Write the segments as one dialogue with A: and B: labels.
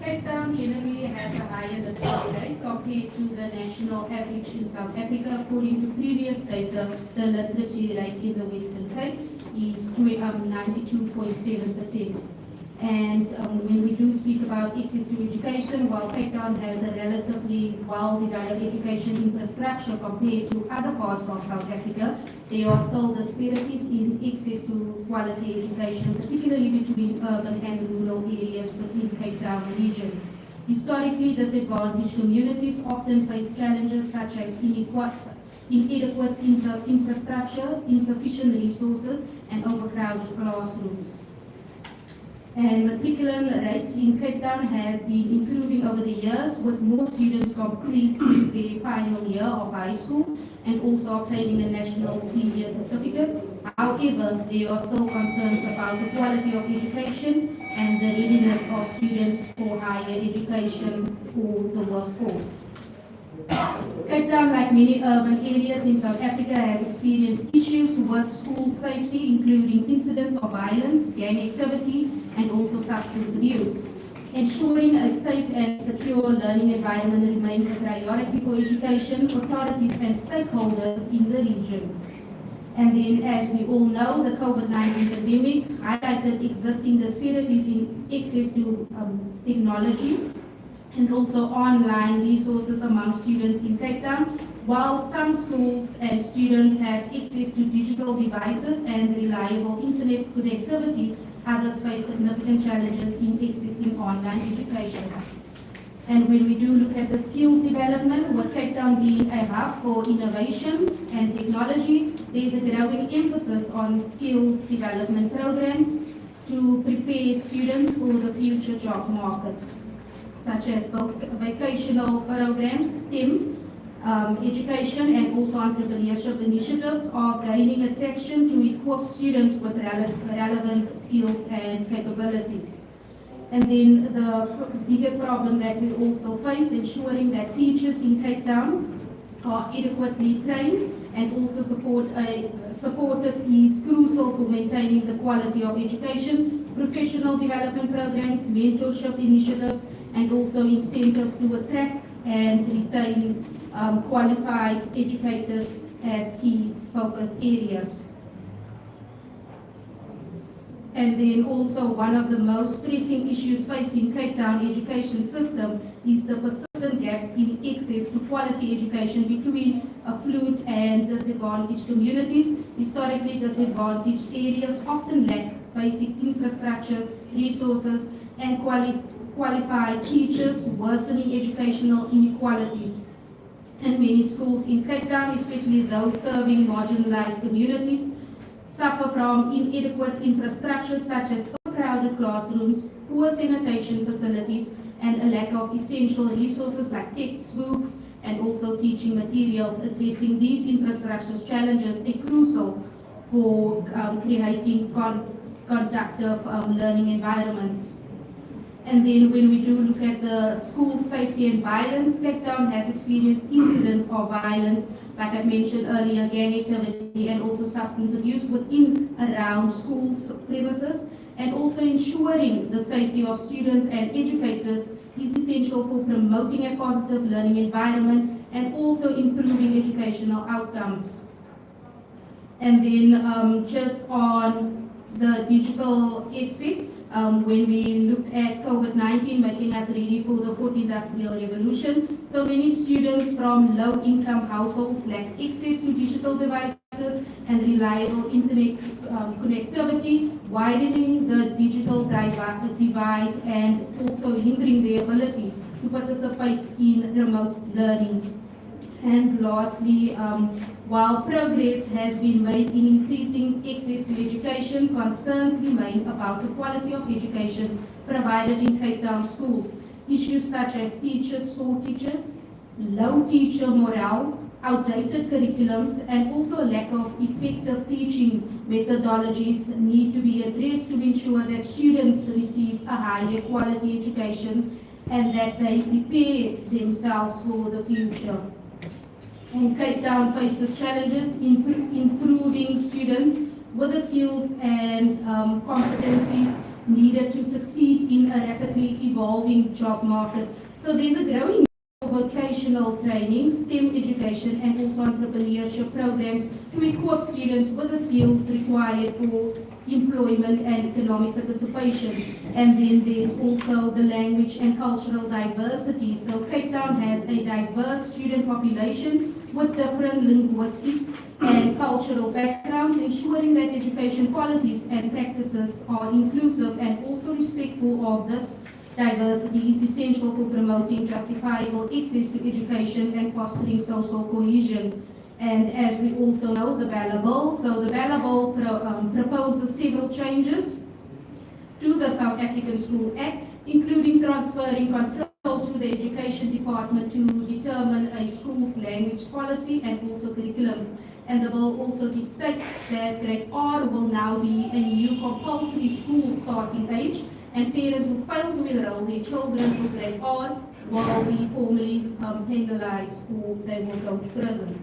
A: Cape Town generally has a higher literacy rate compared to the national average in South Africa. According to previous data, the literacy rate in the Western Cape is 92.7%. And when we do speak about access to education, while Cape Town has a relatively well-developed education infrastructure compared to other parts of South Africa, there are still disparities in access to quality education, particularly between urban and rural areas within Cape Town region. Historically, disadvantaged communities often face challenges such as inadequate infrastructure, insufficient resources, and overcrowded classrooms. And matriculation rates in Cape Town has been improving over the years, with more students completing their final year of high school and also obtaining a national senior certificate. However, there are still concerns about the quality of education and the readiness of students for higher education for the workforce. Cape Town, like many urban areas in South Africa, has experienced issues with school safety, including incidents of violence, gang activity, and also substance abuse. Ensuring a safe and secure learning environment remains a priority for education authorities and stakeholders in the region. And then, as we all know, the COVID-19 pandemic highlighted existing disparities in access to technology and also online resources among students in Cape Town. While some schools and students have access to digital devices and reliable internet connectivity, others face significant challenges in accessing online education. And when we do look at the skills development, with Cape Town being a hub for innovation and technology, there is a growing emphasis on skills development programs to prepare students for the future job market, such as vocational programs, STEM, education, and also entrepreneurship initiatives are gaining attraction to equip students with relevant skills and capabilities. And then the biggest problem that we also face, ensuring that teachers in Cape Town are adequately trained and also supported is crucial for maintaining the quality of education, professional development programs, mentorship initiatives, and also incentives to attract and retain qualified educators as key focus areas. And then also one of the most pressing issues facing Cape Town education system is the persistent gap in access to quality education between affluent and disadvantaged communities. Historically, disadvantaged areas often lack basic infrastructures, resources, and qualified teachers, worsening educational inequalities. And many schools in Cape Town, especially those serving marginalized communities, suffer from inadequate infrastructure such as overcrowded classrooms, poor sanitation facilities, and a lack of essential resources like textbooks and also teaching materials. Addressing these infrastructure challenges are crucial for creating conducive learning environments. And then when we do look at the school safety and violence, Cape Town has experienced incidents of violence, like I mentioned earlier, gang activity and also substance abuse within around schools premises. And also ensuring the safety of students and educators is essential for promoting a positive learning environment and also improving educational outcomes. And then just on the digital aspect, when we looked at COVID-19 making us ready for the fourth industrial revolution, so many students from low-income households lack access to digital devices and reliable internet connectivity, widening the digital divide and also hindering their ability to participate in remote learning. And lastly, while progress has been made in increasing access to education, concerns remain about the quality of education provided in Cape Town schools. Issues such as teacher shortages, low teacher morale, outdated curriculums, and also a lack of effective teaching methodologies need to be addressed to ensure that students receive a higher quality education and that they prepare themselves for the future. And Cape Town faces challenges in improving students with the skills and competencies needed to succeed in a rapidly evolving job market. So there's a growing vocational training, STEM education, and also entrepreneurship programs to equip students with the skills required for employment and economic participation. And then there's also the language and cultural diversity. So Cape Town has a diverse student population with different linguistic and cultural backgrounds, ensuring that education policies and practices are inclusive and also respectful of this diversity is essential for promoting justifiable access to education and fostering social cohesion. And as we also know, the Bala Bill, so the Bala Bill proposes several changes to the South African School Act, including transferring control to the Education Department to determine a school's language policy and also curriculums. And the bill also dictates that grade R will now be a new compulsory school starting age, and parents who fail to enroll their children for grade R will be formally penalized or they will go to prison.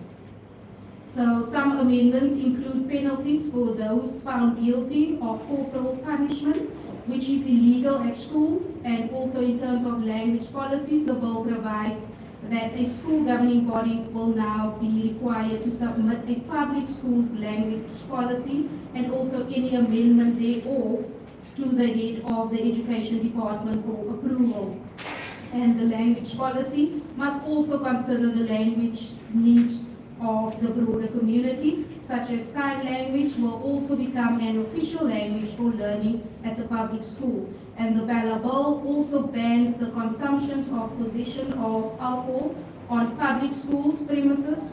A: So some amendments include penalties for those found guilty of corporal punishment, which is illegal at schools, and also in terms of language policies, the bill provides that a school governing body will now be required to submit a public school's language policy and also any amendment thereof to the head of the Education Department for approval. And the language policy must also consider the language needs of the broader community, such as sign language will also become an official language for learning at the public school. And the Bala Bill also bans the consumption of possession of alcohol on public schools premises,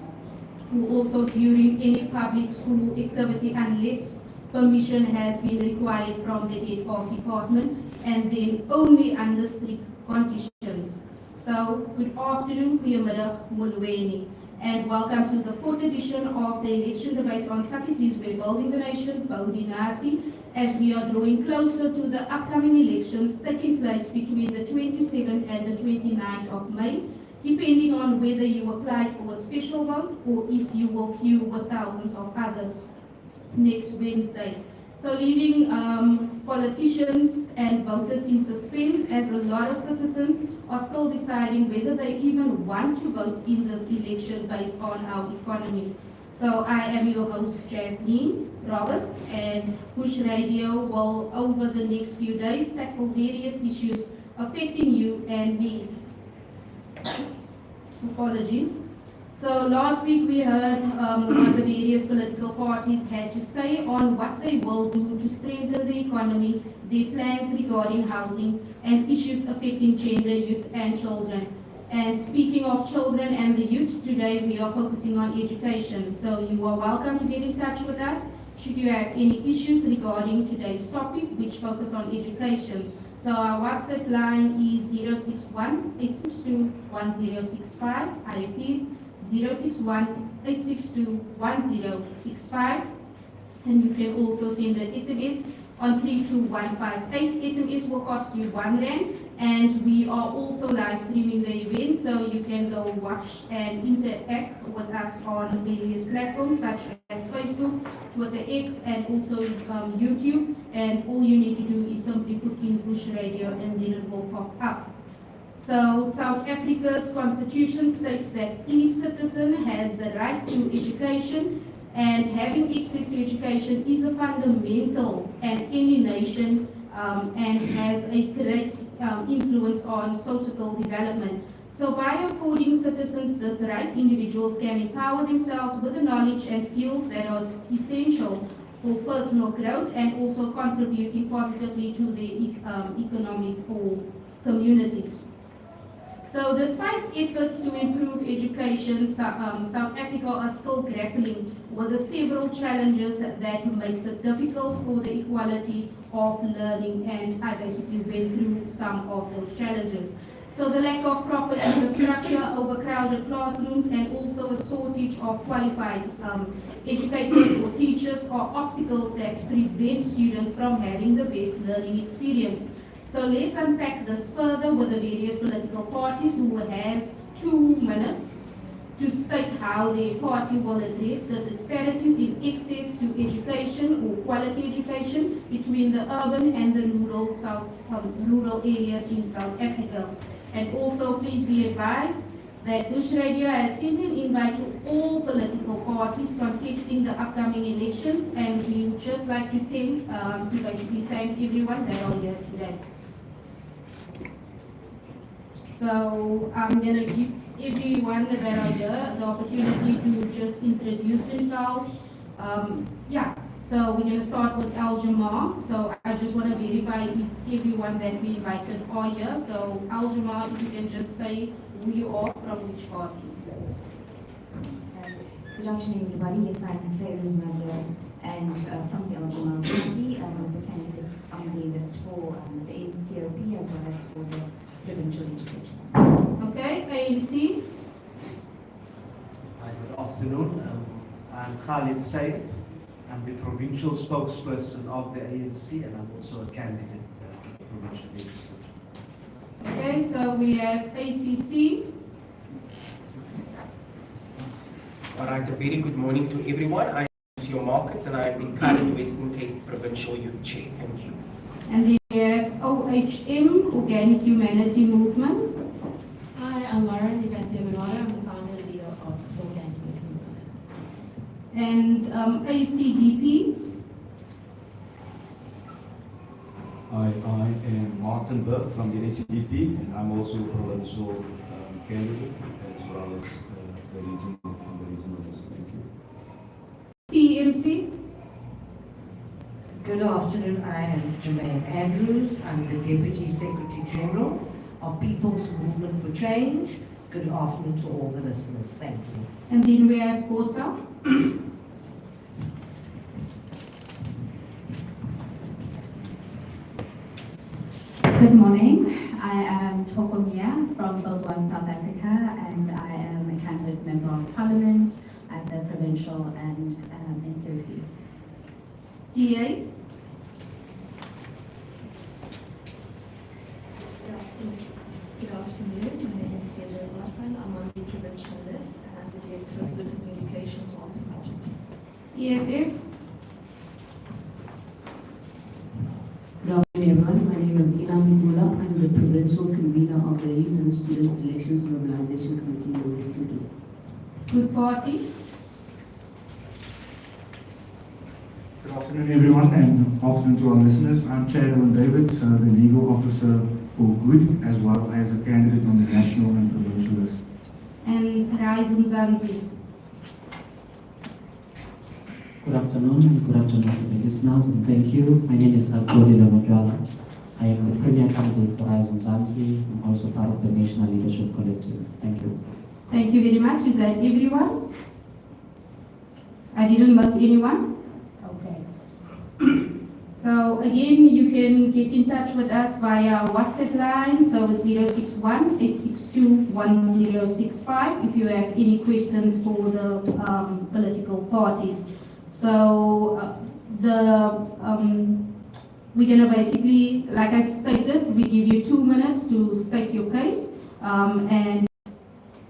A: or also during any public school activity unless permission has been required from the head of department, and then only under strict conditions. So, good afternoon, goeiemiddag, molweni, and welcome to the 4th edition of the election debate on Sakisizwe Building the Nation, Boudy Nasi, as we are drawing closer to the upcoming elections taking place between the 27th and the 29th of May, depending on whether you applied for a special vote or if you will queue with thousands of others next Wednesday. So leaving politicians and voters in suspense, as a lot of citizens are still deciding whether they even want to vote in this election based on our economy. So I am your host, Jasmine Roberts, and Bush Radio will, over the next few days, tackle various issues affecting you and me. Apologies. So last week we heard what the various political parties had to say on what they will do to strengthen the economy, their plans regarding housing, and issues affecting gender, youth, and children. And speaking of children and the youth, today we are focusing on education. So you are welcome to get in touch with us should you have any issues regarding today's topic, which focus on education. So our WhatsApp line is 061-862-1065. I repeat, 061-862-1065. And you can also send an SMS on 32158. SMS will cost you R1, and we are also live streaming the event, so you can go watch and interact with us on various platforms such as Facebook, Twitter X, and also YouTube. And all you need to do is simply put in Bush Radio and then it will pop up. So South Africa's constitution states that each citizen has the right to education, and having access to education is a fundamental and any nation and has a great influence on social development. So by affording citizens this right, individuals can empower themselves with the knowledge and skills that are essential for personal growth and also contributing positively to the economic or communities. So despite efforts to improve education, South Africa are still grappling with the several challenges that makes it difficult for the equality of learning, and I basically went through some of those challenges. So the lack of proper infrastructure, overcrowded classrooms, and also a shortage of qualified educators or teachers are obstacles that prevent students from having the best learning experience. So let's unpack this further with the various political parties, who has 2 minutes to state how their party will address the disparities in access to education or quality education between the urban and the rural areas in South Africa. And also, please be advised that Bush Radio has sent an invite to all political parties contesting the upcoming elections, and we would just like to basically thank everyone that are here today. So I'm going to give everyone that are here the opportunity to just introduce themselves. So we're going to start with Al Jamal. So I just want to verify if everyone that we invited are here. So Al Jamal, if you can just say who you are, from which party.
B: Good afternoon, everybody. Yes, I'm Fairuz Nadia, and from the Al Jamal Party, the candidates on the list for the NCOP as well as for the provincial legislature.
A: Okay, ANC.
C: Hi, good afternoon. I'm Khalid Said. I'm the provincial spokesperson of the ANC, and I'm also a candidate for the provincial legislature.
A: Okay, so we have ACC.
D: All right, a very good morning to everyone. I am Monsieur Marcus, and I am the current Western Cape Provincial Youth Chair. Thank you.
A: And then we have OHM, Organic Humanity Movement.
E: Hi, I'm Lauren Event-Devenora. I'm the founder and leader of the Organic Movement.
A: And ACDP.
F: Hi, I am Martin Burke from the ACDP, and I'm also a provincial candidate as well as the regional list. Thank you.
A: PMC.
G: Good afternoon, I am Jermaine Andrews. I'm the Deputy Secretary General of People's Movement for Change. Good afternoon to all the listeners. Thank you.
A: And then we have COSA.
B: Good morning. I am Toko Mia from Build One South Africa, and I am a candidate member of Parliament at the provincial and NCOP.
A: DA.
E: Good afternoon. My name is Deirdre Blackman. I'm on the provincial list and I'm the DA spokesperson for communications also budget.
A: EFF.
H: Good afternoon, everyone. My name is Ina Migula. I'm the provincial convener of the Youth and Students Elections Mobilization Committee in the Western Cape.
A: Good Party.
I: Good afternoon, everyone, and afternoon to our listeners. I'm Chad Owen Davids, the legal officer for Good, as well as a candidate on the national and provincial list.
A: And Rise Mzansi.
H: Good afternoon, and good afternoon to the listeners, and thank you. My name is Akoli Ramajwala. I am the premier candidate for Rise Mzansi. I'm also part of the National Leadership Collective. Thank you.
A: Thank you very much. Is that everyone? I didn't miss anyone? Okay. So again, you can get in touch with us via WhatsApp line. So it's 061-862-1065 if you have any questions for the political parties. So we're gonna basically, like I stated, we give you 2 minutes to state your case, and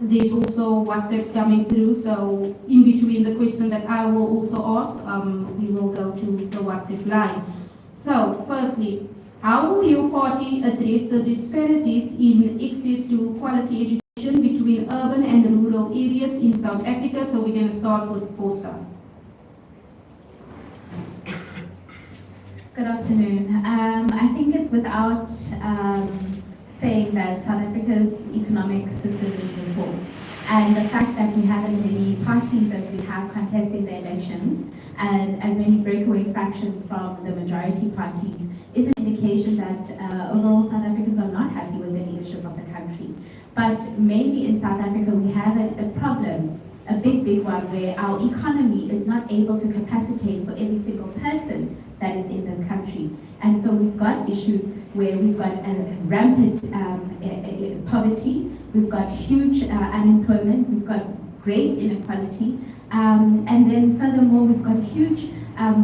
A: there's also WhatsApps coming through. So in between the questions that I will also ask, we will go to the WhatsApp line. So firstly, how will your party address the disparities in access to quality education between urban and rural areas in South Africa? So we're going to start with COSA.
B: Good afternoon. I think it's without saying that South Africa's economic system needs reform. And the fact that we have as many parties as we have contesting the elections and as many breakaway fractions from the majority parties is an indication that overall South Africans are not happy with the leadership of the country. But mainly in South Africa, we have a problem, a big one, where our economy is not able to capacitate for every single person that is in this country. And so we've got issues where we've got rampant poverty, we've got huge unemployment, we've got great inequality, and then furthermore we've got huge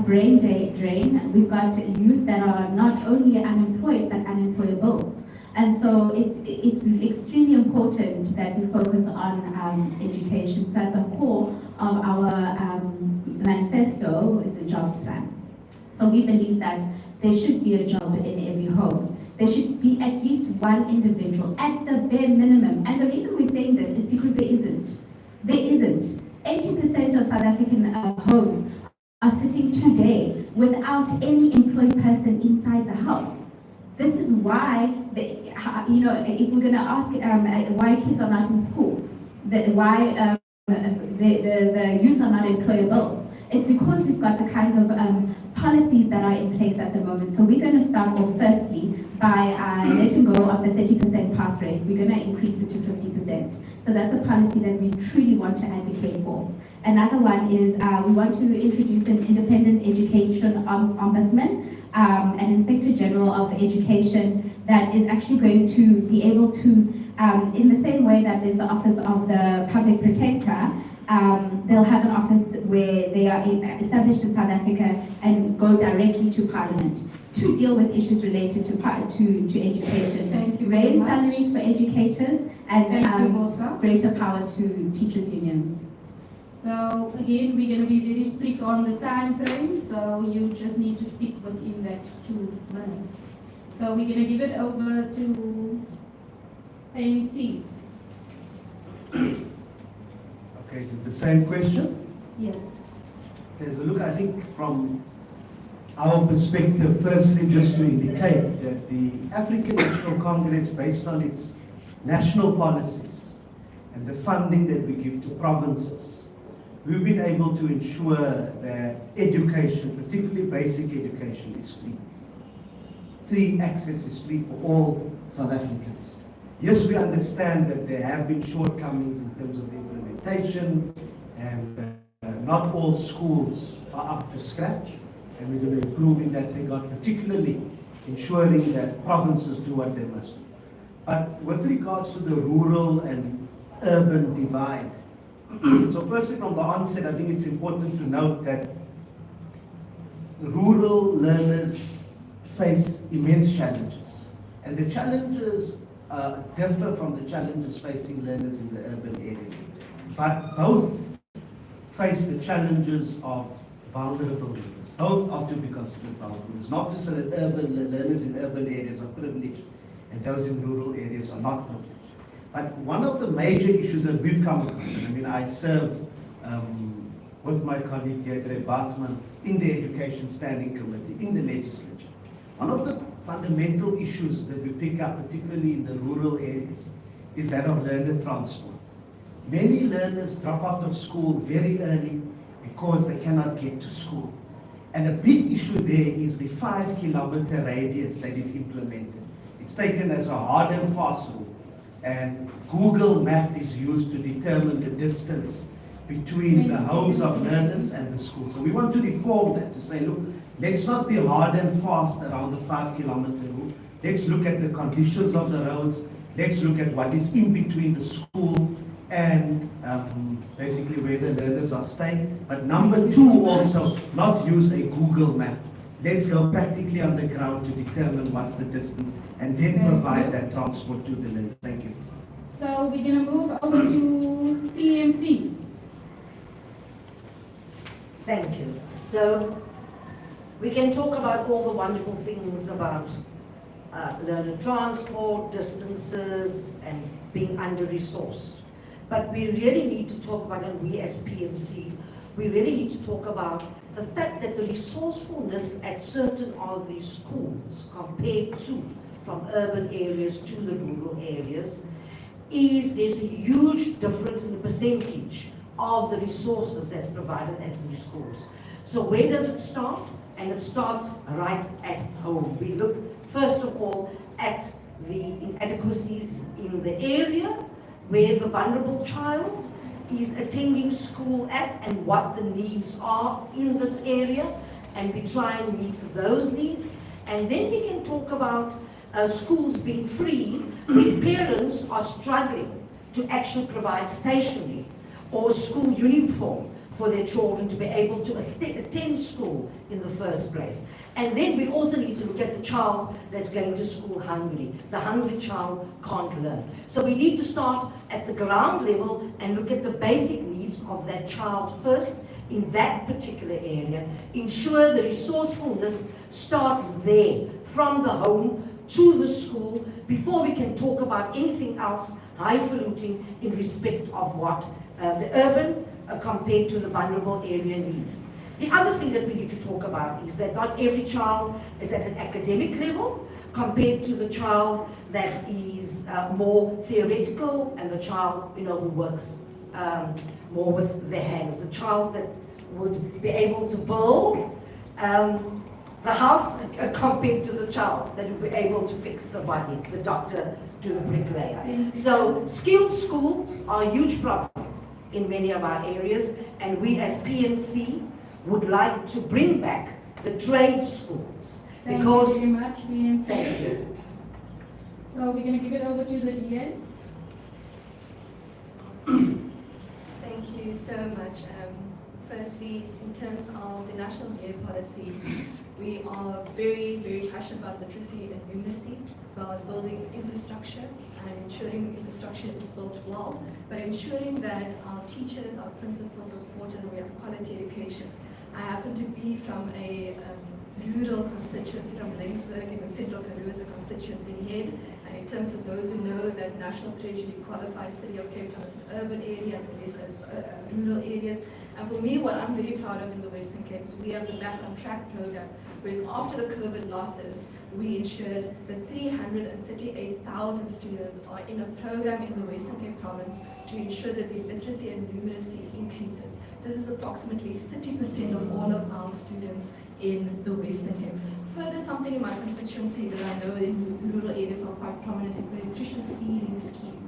B: brain drain. We've got youth that are not only unemployed but unemployable. And so it's extremely important that we focus on education. So at the core of our manifesto is a jobs plan. So we believe that there should be a job in every home. There should be at least one individual at the bare minimum. And the reason we're saying this is because there isn't. There isn't. 80% of South African homes are sitting today without any employed person inside the house. This is why, if we're going to ask why kids are not in school, why the youth are not employable, it's because we've got the kinds of policies that are in place at the moment. So we're going to start off firstly by letting go of the 30% pass rate. We're going to increase it to 50%. So that's a policy that we truly want to advocate for. Another one is we want to introduce an independent education ombudsman, an inspector general of education that is actually going to be able to, in the same way that there's the office of the public protector, they'll have an office where they are established in South Africa and go directly to Parliament to deal with issues related to education.
A: Thank you very
B: Raise
A: much.
B: salaries for educators
A: Thank you,
B: and
A: Bosa.
B: greater power to teachers' unions.
A: So again, we're going to be very strict on the time frame, so you just need to stick within that 2 minutes. So we're going to give it over to ANC.
C: Okay, is it the same question?
A: Yes.
C: Okay, so look, I think from our perspective, firstly, just to indicate that the African National Congress, based on its national policies and the funding that we give to provinces, we've been able to ensure that education, particularly basic education, is free. Free access is free for all South Africans. Yes, we understand that there have been shortcomings in terms of the implementation, and not all schools are up to scratch, and we're going to improve in that regard, particularly ensuring that provinces do what they must do. But with regards to the rural and urban divide, so firstly from the onset, I think it's important to note that rural learners face immense challenges, and the challenges differ from the challenges facing learners in the urban areas. But both face the challenges of vulnerable learners. Both are to be considered vulnerable. It's not to say that urban learners in urban areas are privileged and those in rural areas are not privileged. But one of the major issues that we've come across, and I mean, I serve with my colleague Deirdre Bartman in the Education Standing Committee, in the legislature. One of the fundamental issues that we pick up, particularly in the rural areas, is that of learner transport. Many learners drop out of school very early because they cannot get to school. And a big issue there is the 5-kilometer radius that is implemented. It's taken as a hard and fast rule. And Google Map is used to determine the distance between the homes of learners and the school. So we want to reform that to say, look, let's not be hard and fast around the 5-kilometer rule. Let's look at the conditions of the roads. Let's look at what is in between the school and basically where the learners are staying. But number two, also not use a Google Map. Let's go practically on the ground to determine what's the distance and then provide that transport to the learners. Thank you.
A: So we're going to move over to PMC.
G: Thank you. So we can talk about all the wonderful things about learner transport, distances, and being under-resourced. But we really need to talk about, and we as PMC, we really need to talk about the fact that the resourcefulness at certain of these schools compared to from urban areas to the rural areas there's a huge difference in the percentage of the resources that's provided at these schools. So where does it start? And it starts right at home. We look first of all at the inadequacies in the area where the vulnerable child is attending school at and what the needs are in this area, and we try and meet those needs. And then we can talk about schools being free when parents are struggling to actually provide stationery or school uniform for their children to be able to attend school in the first place. And then we also need to look at the child that's going to school hungry. The hungry child can't learn. So we need to start at the ground level and look at the basic needs of that child first in that particular area. Ensure the resourcefulness starts there, from the home to the school, before we can talk about anything else highfalutin in respect of what the urban compared to the vulnerable area needs. The other thing that we need to talk about is that not every child is at an academic level compared to the child that is more theoretical, and the child, who works more with their hands. The child that would be able to build the house compared to the child that would be able to fix the body, the doctor to the bricklayer. So skilled schools are a huge problem in many of our areas, and we as PMC would like to bring back the trade schools.
A: Thank
G: Because
A: you very much, BMC.
G: Thank you.
A: So we're going to give it over to the DA.
E: Thank you so much. Firstly, in terms of the National DA policy, we are very, very passionate about literacy and numeracy, about building infrastructure and ensuring infrastructure is built well, but ensuring that our teachers, our principals are supported and we have quality education. I happen to be from a rural constituency from Laingsburg in the Central Karoo as a constituency head, and in terms of those who know that National Treasury qualifies City of Cape Town as an urban area and the rest as rural areas. And for me, what I'm very proud of in the Western Cape is we have the Back on Track program, whereas after the COVID losses, we ensured that 338,000 students are in a program in the Western Cape province to ensure that the literacy and numeracy increases. This is approximately 30% of all of our students in the Western Cape. Further, something in my constituency that I know in rural areas are quite prominent is the nutrition feeding scheme.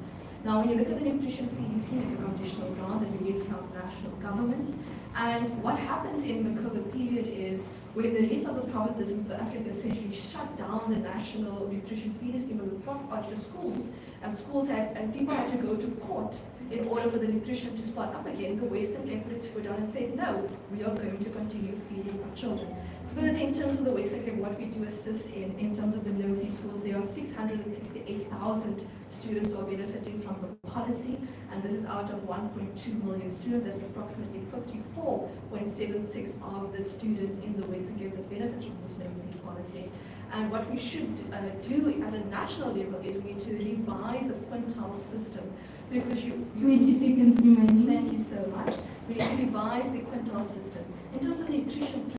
E: Now, when you look at the nutrition feeding scheme, it's a conditional grant that we get from national government. And what happened in the COVID period is when the rest of the provinces in South Africa essentially shut down the national nutrition feeding scheme of the schools, and people had to go to court in order for the nutrition to start up again. The Western Cape put its foot down and said, no, we are going to continue feeding our children. Further, in terms of the Western Cape, what we do assist in terms of the no-fee schools, there are 668,000 students who are benefiting from the policy, and this is out of 1.2 million students. That's approximately 54.76 of the students in the Western Cape that benefits from this no-fee policy. And what we should do at a national level is we need to revise the quintile system, because
A: 20 seconds remaining.
E: Thank you so much. We need to revise the quintile system. In terms of nutrition,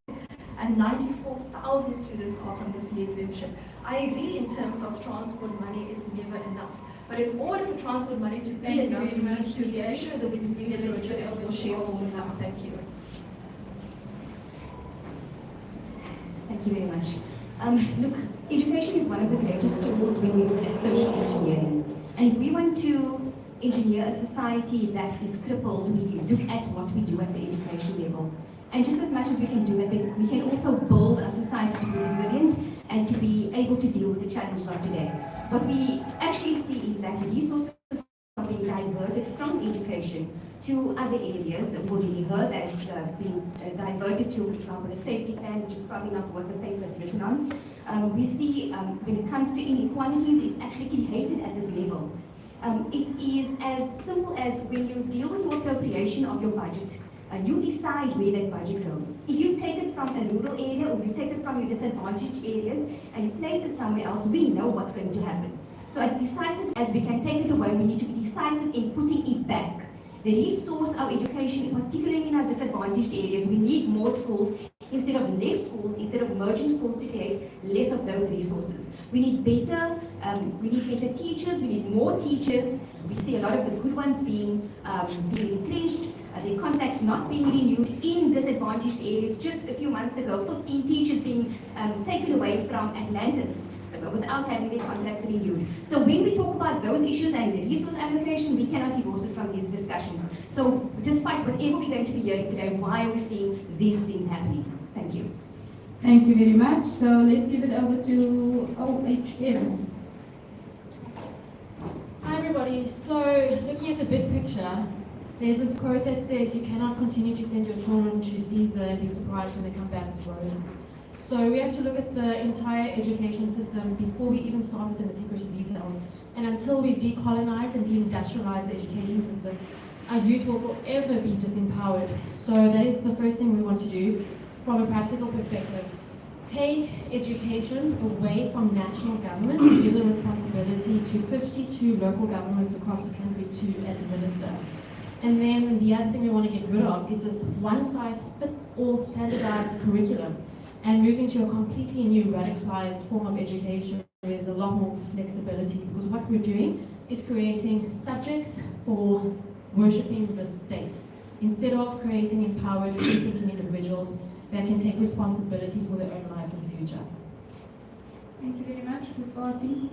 E: and 94,000 students are from the fee exemption. I agree in terms of transport money is never enough. But in order for transport money to be enough, we need to make sure that we can be able to share formula. Thank you.
J: Thank you very much. Look, education is one of the greatest tools when we look at social engineering. And if we want to engineer a society that is crippled, we look at what we do at the education level. And just as much as we can do that, we can also build our society to be resilient and to be able to deal with the challenges of today. What we actually see is that resources are being diverted from education to other areas. We've already heard that it's being diverted to, for example, the safety plan, which is probably not what the paper is written on. We see when it comes to inequalities, it's actually created at this level. It is as simple as when you deal with your appropriation of your budget, you decide where that budget goes. If you take it from a rural area or you take it from your disadvantaged areas and you place it somewhere else, we know what's going to happen. So as decisive as we can take it away, we need to be decisive in putting it back. The resource our education, particularly in our disadvantaged areas, we need more schools instead of less schools, instead of merging schools to create less of those resources. We need better teachers, we need more teachers. We see a lot of the good ones being retrenched, their contracts not being renewed in disadvantaged areas. Just a few months ago, 15 teachers being taken away from Atlantis without having their contracts renewed. So when we talk about those issues and the resource allocation, we cannot divorce it from these discussions. So despite whatever we're going to be hearing today, why are we seeing these things happening? Thank you.
A: Thank you very much. So let's give it over to OHM.
K: Hi everybody. So looking at the big picture, There's this quote that says you cannot continue to send your children to Caesar and be surprised when they come back with rodents. So we have to look at the entire education system before we even start with the nitty-gritty details. And until we've decolonized and deindustrialized the education system, our youth will forever be disempowered. So that is the first thing we want to do from a practical perspective. Take education away from national government and give the responsibility to 52 local governments across the country to administer. And then the other thing we want to get rid of is this one-size-fits-all standardized curriculum and move into a completely new radicalized form of education where there's a lot more flexibility, because what we're doing is creating subjects for worshipping the state instead of creating empowered, free-thinking individuals that can take responsibility for their own lives in the future.
A: Thank you very much. Good party.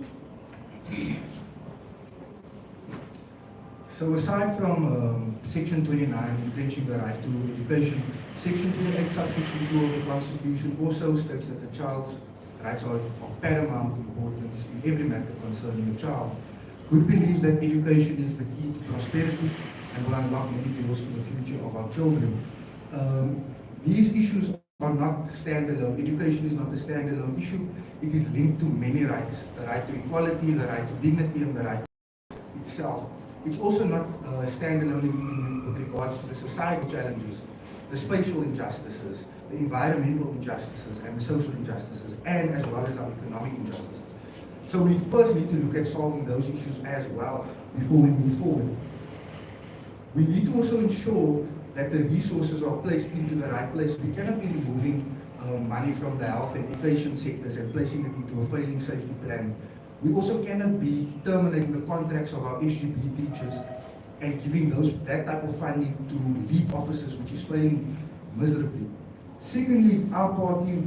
I: So aside from Section 29, entrenching the right to education, Section 28, subsection 2 of the Constitution also states that the child's rights are of paramount importance in every matter concerning a child. Good believes that education is the key to prosperity and will unlock many doors for the future of our children. These issues are not standalone. Education is not a standalone issue. It is linked to many rights: the right to equality, the right to dignity, and the right itself. It's also not standalone with regards to the societal challenges, the spatial injustices, the environmental injustices, and the social injustices, and as well as our economic injustices. So we first need to look at solving those issues as well before we move forward. We need to also ensure that the resources are placed into the right place. We cannot be removing money from the health and education sectors and placing it into a failing safety plan. We also cannot be terminating the contracts of our SGB teachers and giving that type of funding to lead officers, which is failing miserably. Secondly, our party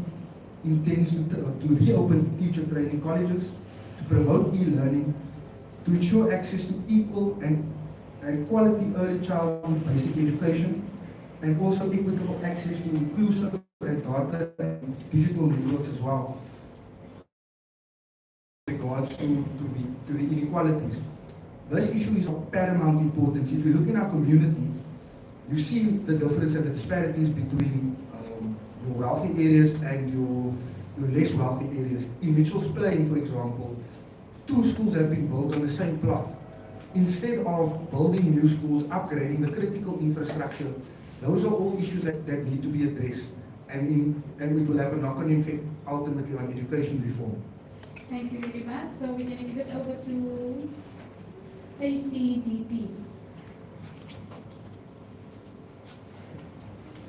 I: intends to reopen teacher training colleges, to promote e-learning, to ensure access to equal and quality early childhood basic education, and also equitable access to inclusive and data and digital networks as well. Regards to the inequalities. This issue is of paramount importance. If you look in our community, you see the difference and the disparities between your wealthy areas and your less wealthy areas. In Mitchell's Plain, for example, 2 schools have been built on the same plot. Instead of building new schools, upgrading the critical infrastructure, those are all issues that need to be addressed, and it will have a knock-on effect ultimately on education reform.
A: Thank you very much. So we're going to give it over to ACDP.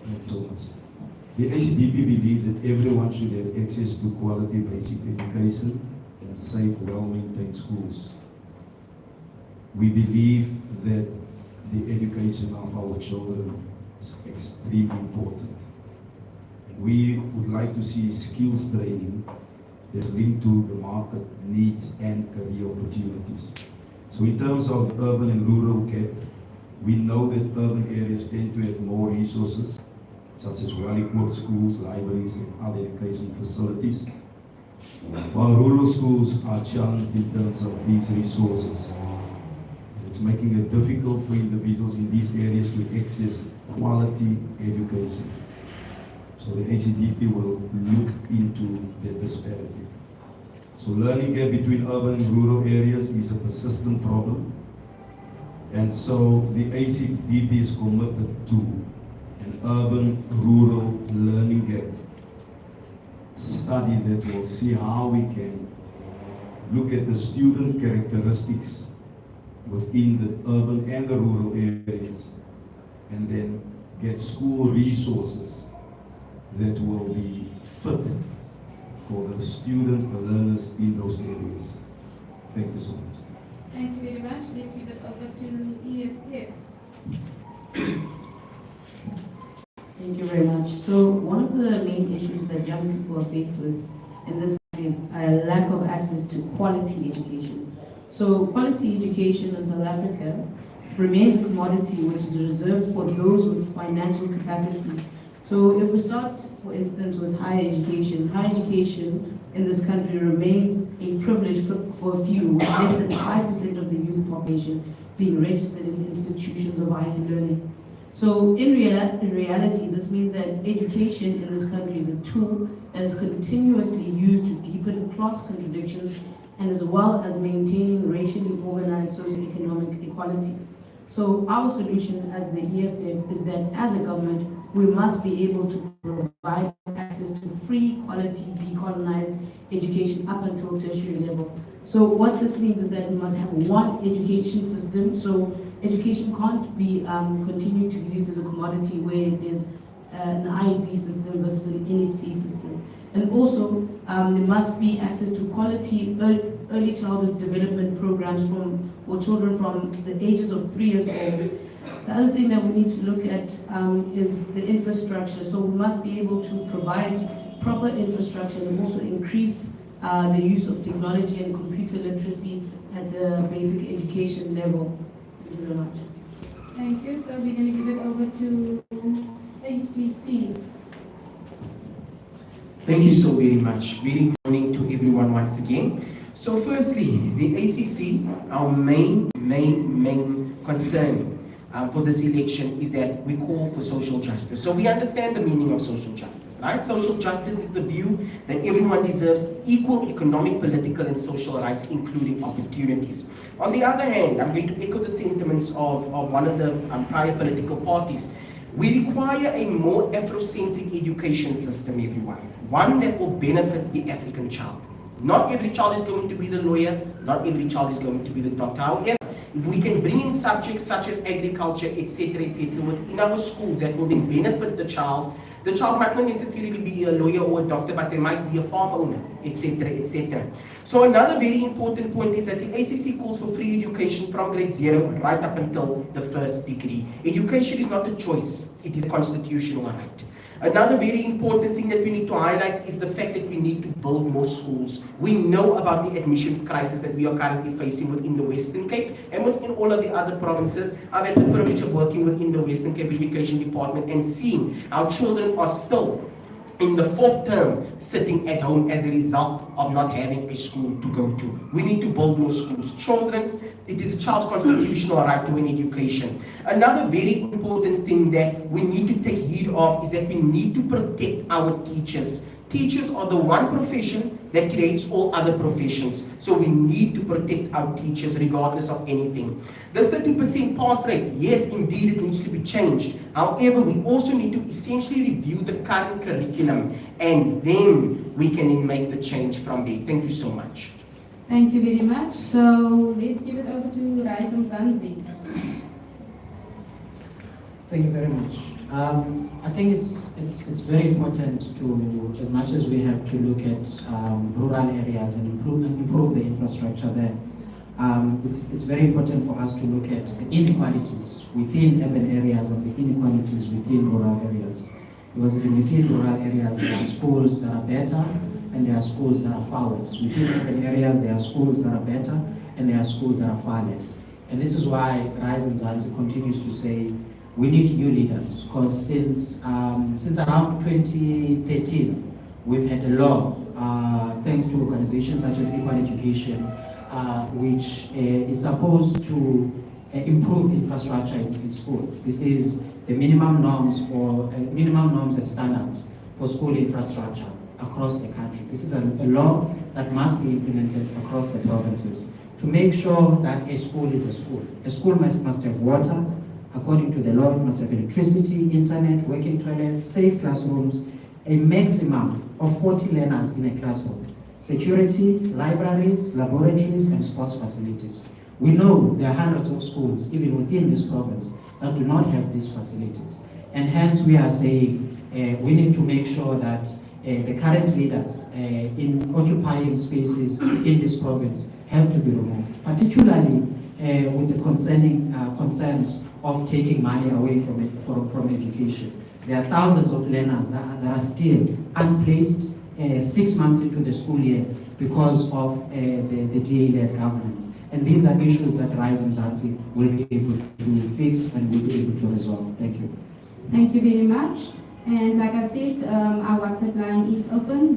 F: Thank you so much. The ACDP believes that everyone should have access to quality basic education and safe, well-maintained schools. We believe that the education of our children is extremely important. And we would like to see skills training that's linked to the market needs and career opportunities. So in terms of urban and rural gap, we know that urban areas tend to have more resources, such as well-equipped schools, libraries, and other education facilities, while rural schools are challenged in terms of these resources. It's making it difficult for individuals in these areas to access quality education. So the ACDP will look into the disparity. So learning gap between urban and rural areas is a persistent problem. And so the ACDP is committed to an urban-rural learning gap study that will see how we can look at the student characteristics within the urban and the rural areas, and then get school resources that will be fit for the students, the learners in those areas. Thank you so much.
A: Thank you very much. Let's give it over to EFF.
L: Thank you very much. So one of the main issues that young people are faced with in this country is a lack of access to quality education. So quality education in South Africa remains a commodity which is reserved for those with financial capacity. So if we start, for instance, with higher education in this country remains a privilege for a few, with less than 5% of the youth population being registered in institutions of higher learning. So in reality, this means that education in this country is a tool that is continuously used to deepen class contradictions and as well as maintaining racially organized socioeconomic equality. So our solution as the EFF is that as a government, we must be able to provide access to free, quality, decolonized education up until tertiary level. So what this means is that we must have one education system. So education can't be continued to be used as a commodity where there's an IEP system versus an NEC system. And also, there must be access to quality early childhood development programs for children from the ages of 3 years old. The other thing that we need to look at is the infrastructure. So we must be able to provide proper infrastructure and also increase the use of technology and computer literacy at the basic education level. Thank you very much.
A: Thank you. So we're going to give it over to ACC.
D: Thank you so very much. Very good morning to everyone once again. So firstly, the ACC, our main concern for this election is that we call for social justice. So we understand the meaning of social justice, right? Social justice is the view that everyone deserves equal economic, political, and social rights, including opportunities. On the other hand, I'm going to echo the sentiments of one of the prior political parties. We require a more Afrocentric education system, everyone. One that will benefit the African child. Not every child is going to be the lawyer, not every child is going to be the doctor. However, if we can bring in subjects such as agriculture, etc., within our schools that will then benefit the child might not necessarily be a lawyer or a doctor, but they might be a farm owner, etc. So another very important point is that the ACC calls for free education from grade 0 right up until the first degree. Education is not a choice, it is a constitutional right. Another very important thing that we need to highlight is the fact that we need to build more schools. We know about the admissions crisis that we are currently facing within the Western Cape and within all of the other provinces. I've had the privilege of working within the Western Cape Education Department and seeing how children are still in the 4th term sitting at home as a result of not having a school to go to. We need to build more schools. It is a child's constitutional right to an education. Another very important thing that we need to take heed of is that we need to protect our teachers. Teachers are the one profession that creates all other professions. So we need to protect our teachers regardless of anything. The 30% pass rate, yes, indeed, it needs to be changed. However, we also need to essentially review the current curriculum and then we can then make the change from there. Thank you so much.
A: Thank you very much. So let's give it over to Rais Mzansi.
H: Thank you very much. I think it's very important to, as much as we have to look at rural areas and improve the infrastructure there, it's very important for us to look at the inequalities within urban areas and the inequalities within rural areas. Because within rural areas there are schools that are better and there are schools that are far less. Within urban areas there are schools that are better and there are schools that are far less. And this is why Rise Mzansi continues to say we need new leaders, because since around 2013, we've had a law, thanks to organizations such as Equal Education, which is supposed to improve infrastructure in school. This is the minimum norms and standards for school infrastructure across the country. This is a law that must be implemented across the provinces to make sure that a school is a school. A school must have water. According to the law, it must have electricity, internet, working toilets, safe classrooms, a maximum of 40 learners in a classroom, security, libraries, laboratories, and sports facilities. We know there are hundreds of schools, even within this province, that do not have these facilities. And hence we are saying we need to make sure that the current leaders in occupying spaces in this province have to be removed, particularly with the concerns of taking money away from education. There are thousands of learners that are still unplaced 6 months into the school year because of the DA-led governance. And these are issues that Rise Mzansi will be able to fix and will be able to resolve. Thank you.
A: Thank you very much. And like I said, our WhatsApp line is open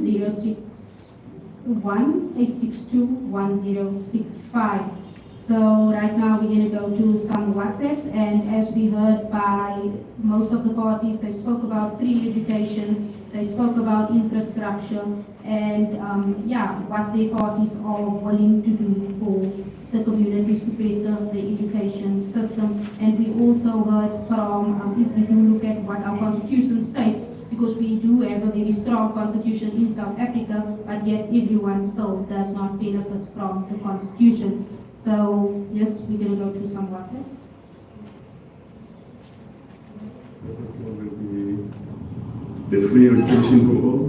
A: 061-862-1065. So right now we're going to go to some WhatsApps, and as we heard by most of the parties, they spoke about free education, they spoke about infrastructure, and what their parties are willing to do for the communities to better the education system. And we also heard from, if we do look at what our constitution states, because we do have a very strong constitution in South Africa, but yet everyone still does not benefit from the constitution. So yes, we're going to go to some WhatsApps.
M: First of all, will be the free education for all,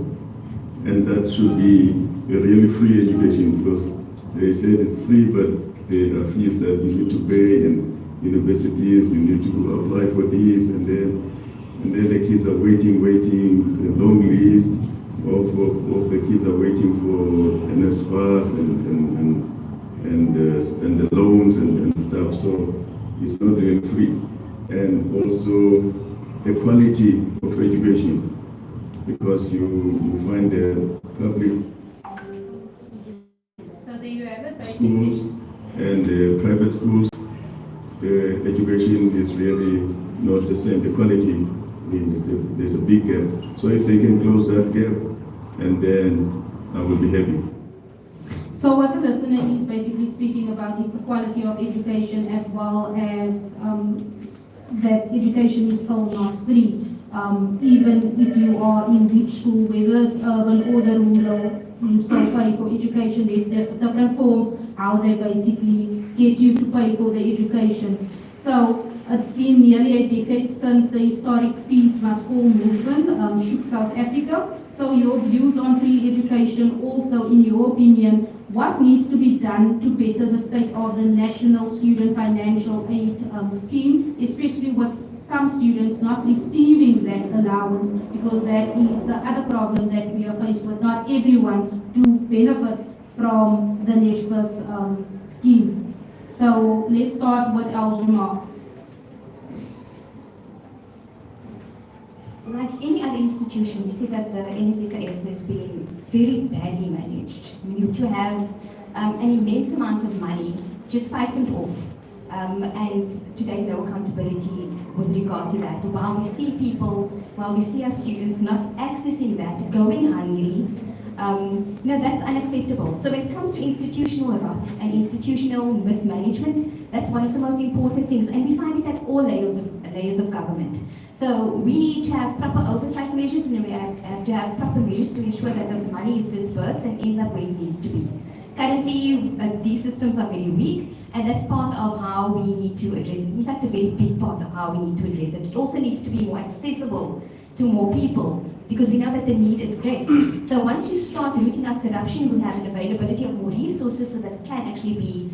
M: and that should be a really free education, because they said it's free, but there are fees that you need to pay, and universities, you need to apply for these, and then the kids are waiting, it's a long list of the kids are waiting for NSFAS and the loans and stuff, so it's not really free. And also the quality of education, because you find the public
A: So there you have it, basically.
M: schools and the private schools, the education is really not the same. The quality, there's a big gap. So if they can close that gap, and then I will be happy.
A: So what the listener is basically speaking about is the quality of education, as well as that education is still not free. Even if you are in which school, whether it's urban or the rural, you still pay for education. There's different forms how they basically get you to pay for the education. So it's been nearly a decade since the historic Fees Must Fall movement shook South Africa. So your views on free education, also in your opinion, what needs to be done to better the state of the National Student Financial Aid scheme, especially with some students not receiving that allowance, because that is the other problem that we are faced with. Not everyone do benefit from the NSFAS scheme. So let's start with Aljamaar.
J: Like any other institution, we see that the NSFAS has been very badly managed. I mean, to have an immense amount of money just siphoned off, and to take no accountability with regard to that. While we see our students not accessing that, going hungry, that's unacceptable. So when it comes to institutional rot and institutional mismanagement, that's one of the most important things, and we find it at all layers of government. So we need to have proper oversight measures, and we have to have proper measures to ensure that the money is dispersed and ends up where it needs to be. Currently, these systems are very weak, and that's part of how we need to address it. In fact, a very big part of how we need to address it. It also needs to be more accessible to more people, because we know that the need is great. So once you start rooting out corruption, we'll have an availability of more resources so that it can actually be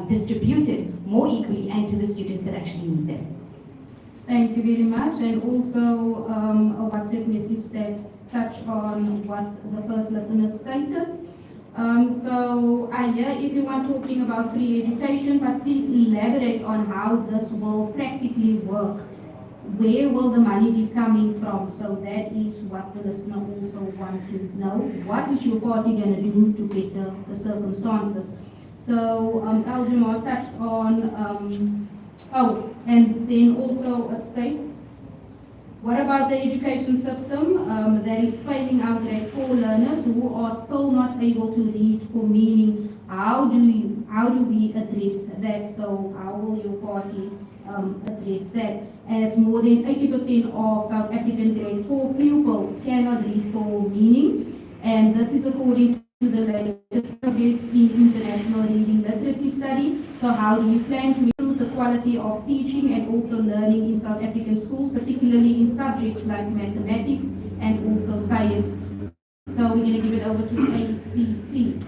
J: distributed more equally and to the students that actually need them.
A: Thank you very much. And also a WhatsApp message that touched on what the first listener stated. So I hear everyone talking about free education, but please elaborate on how this will practically work. Where will the money be coming from? So that is what the listener also wants to know. What is your party going to do to better the circumstances? So Aljamaar touched on, and then also it states, what about the education system that is failing our grade 4 learners who are still not able to read for meaning? How do we address that? So how will your party address that? As more than 80% of South African grade 4 pupils cannot read for meaning, and this is according to the latest progress in international reading literacy study. So how do you plan to improve the quality of teaching and also learning in South African schools, particularly in subjects like mathematics and also science? So we're going to give it over to ACC.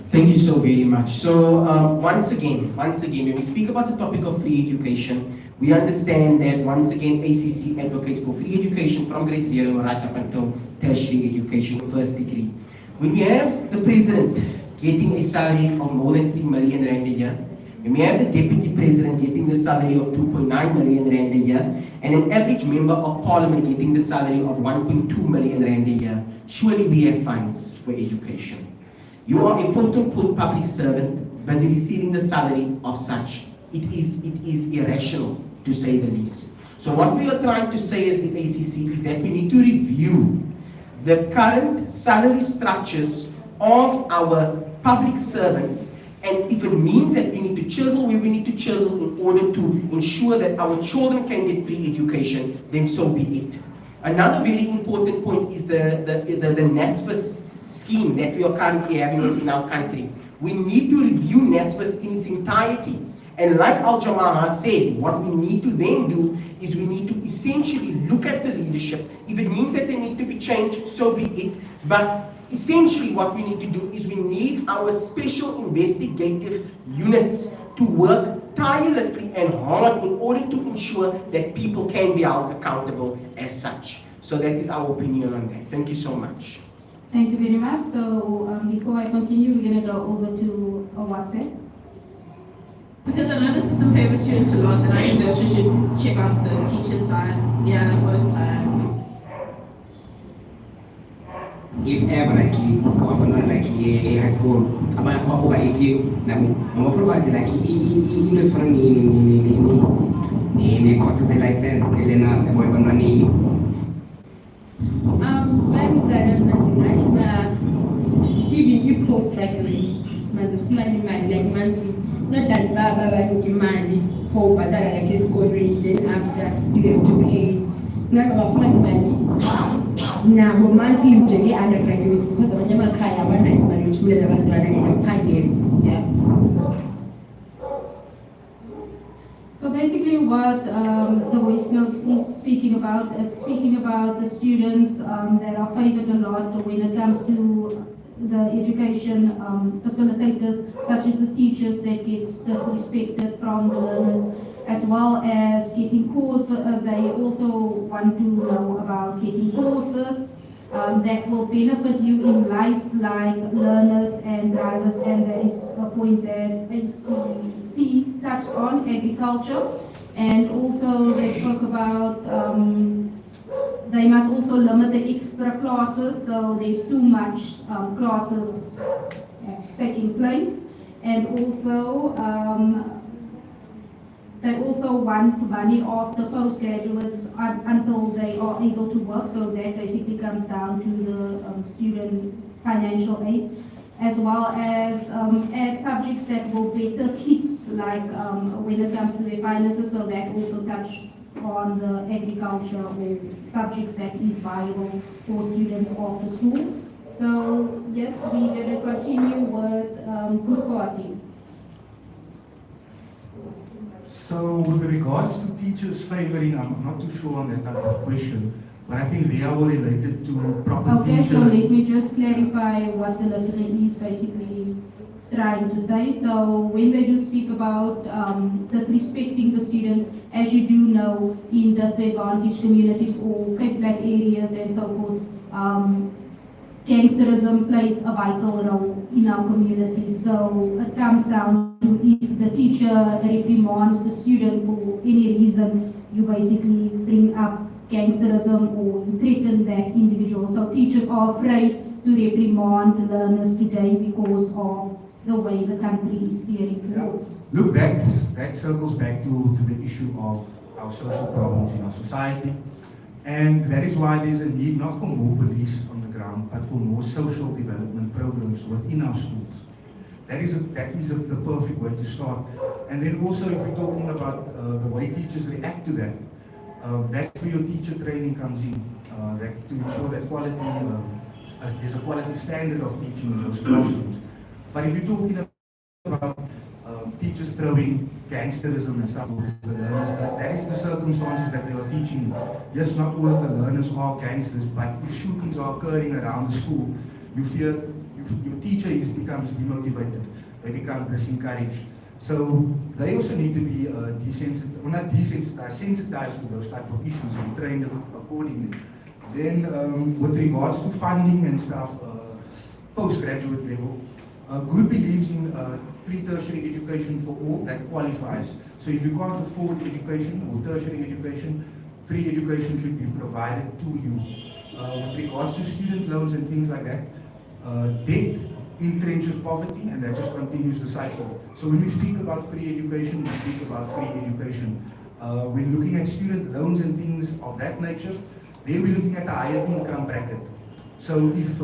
D: Thank you so very much. So once again, when we speak about the topic of free education, we understand that once again ACC advocates for free education from grade 0 right up until tertiary education, first degree. When we have the president getting a salary of more than 3 million rand a year, when we have the deputy president getting the salary of 2.9 million rand a year, and an average member of parliament getting the salary of 1.2 million rand a year, surely we have funds for education. You are a quote-unquote public servant, busy receiving the salary of such. It is irrational, to say the least. So what we are trying to say as the ACC is that we need to review the current salary structures of our public servants, and if it means that we need to chisel where we need to chisel in order to ensure that our children can get free education, then so be it. Another very important point is the NSFAS scheme that we are currently having in our country. We need to review NSFAS in its entirety. And like Al-Jamaah said, what we need to then do is we need to essentially look at the leadership. If it means that they need to be changed, so be it. But essentially what we need to do is we need our special investigative units to work tirelessly and hard in order to ensure that people can be held accountable as such. So that is our opinion on that. Thank you so much.
A: Thank you very much. So before I continue, we're going to go over to WhatsApp.
N: Because I know the system favors students a lot, and I think that you should check out the teacher side, like both sides.
O: If ever like you open like high school, about over 18, I'm provide like in for any courses license, Elena Savoy Banani.
P: Even you post like as a flying man, like monthly, not like Baba when money for but like a school rate, then after you have to pay it. None of our flying money. Now, monthly, you get undergraduates because of a Yamakaya, one night marriage, yeah.
A: So basically what the voice notes is speaking about, it's speaking about the students that are favored a lot when it comes to the education facilitators, such as the teachers that gets disrespected from the learners, as well as getting courses. They also want to know about getting courses that will benefit you in life, like learners and drivers, and that is a point that ACC touched on, agriculture. And also they spoke about they must also limit the extra classes, so there's too much classes taking place. And also they also want money off the postgraduates until they are able to work, so that basically comes down to the student financial aid, as well as add subjects that will better kids, like when it comes to their finances, so that also touch on the agriculture or subjects that is viable for students after school. So yes, we're going to continue with Good Party.
I: So with regards to teachers favoring, I'm not too sure on that type of question, but I think they are all related to proper
A: Okay,
I: teacher.
A: so let me just clarify what the listener is basically trying to say. So when they do speak about disrespecting the students, as you do know, in disadvantaged communities or Cape Flat areas and so forth, gangsterism plays a vital role in our community. So it comes down to if the teacher reprimands the student for any reason, you basically bring up gangsterism or you threaten that individual. So teachers are afraid to reprimand learners today because of the way the country is steering towards.
I: Look, that circles back to the issue of our social problems in our society. And that is why there's a need not for more police on the ground, but for more social development programs within our schools. That is the perfect way to start. And then also, if we're talking about the way teachers react to that, that's where your teacher training comes in, that to ensure that quality, there's a quality standard of teaching in those classrooms. But if you're talking about teachers throwing gangsterism and stuff with the learners, that is the circumstances that they are teaching. Yes, not all of the learners are gangsters, but if shootings are occurring around the school, you fear your teacher becomes demotivated, they become disencouraged. So they also need to be sensitized to those type of issues and trained accordingly. Then with regards to funding and stuff, postgraduate level, Good believes in pre-tertiary education for all that qualifies. So if you can't afford education or tertiary education, free education should be provided to you. With regards to student loans and things like that, debt entrenches poverty, and that just continues the cycle. So when we speak about free education, we speak about free education. When looking at student loans and things of that nature, there we're looking at a higher income bracket. So if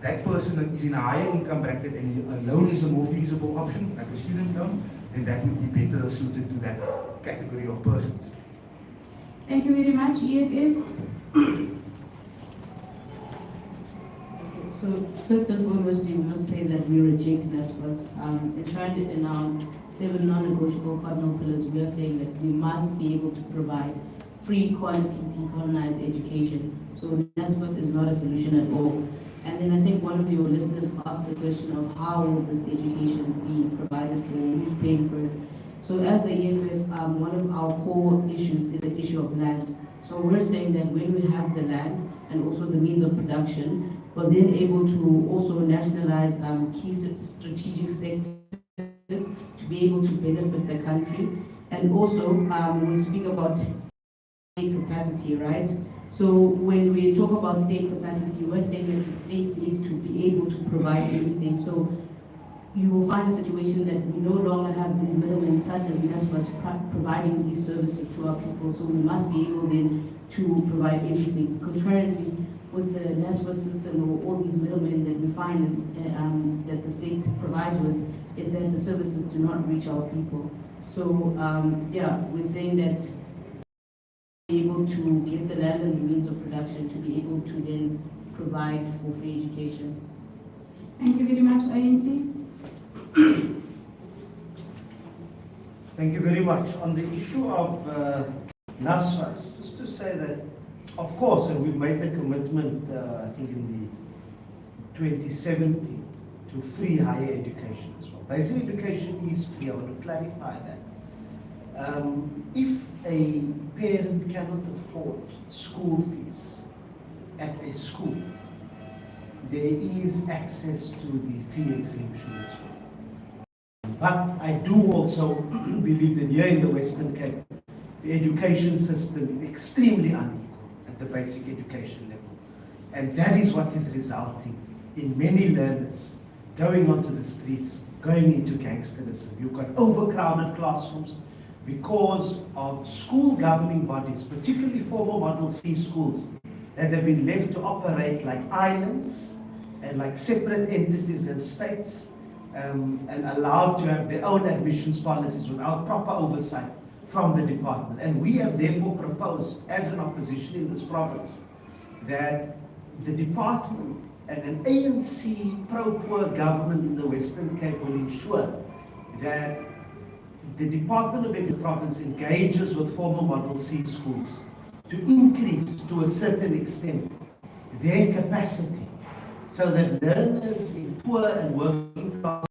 I: that person is in a higher income bracket and a loan is a more feasible option, like a student loan, then that would be better suited to that category of persons.
A: Thank you very much. EFF.
L: So first and foremost, we must say that we reject NSFAS. Enshrined in our 7 non-negotiable cardinal pillars, we are saying that we must be able to provide free, quality, decolonized education. So NSFAS is not a solution at all. And then I think one of your listeners asked the question of how will this education be provided for, who's paying for it. So as the EFF, one of our core issues is the issue of land. So we're saying that when we have the land and also the means of production, we're then able to also nationalize key strategic sectors to be able to benefit the country. And also, we speak about state capacity, right? So when we talk about state capacity, we're saying that the state needs to be able to provide everything. So you will find a situation that we no longer have these middlemen such as NSFAS providing these services to our people. So we must be able then to provide everything, because currently with the NSFAS system or all these middlemen that we find that the state provides with, is that the services do not reach our people. So yeah, we're saying that able to get the land and the means of production to be able to then provide for free education.
A: Thank you very much, ANC.
C: Thank you very much. On the issue of NSFAS, just to say that, of course, and we've made the commitment, I think in the 2017, to free higher education as well. Basic education is free, I want to clarify that. If a parent cannot afford school fees at a school, there is access to the fee exemption as well. But I do also believe that here in the Western Cape, the education system is extremely unequal at the basic education level. And that is what is resulting in many learners going onto the streets, going into gangsterism. You've got overcrowded classrooms because of school governing bodies, particularly former Model C schools, that have been left to operate like islands and like separate entities and states, and allowed to have their own admissions policies without proper oversight from the department. And we have therefore proposed, as an opposition in this province, that the department and an ANC pro-poor government in the Western Cape will ensure that the Department of Education province engages with former Model C schools to increase, to a certain extent, their capacity, so that learners in poor and working class,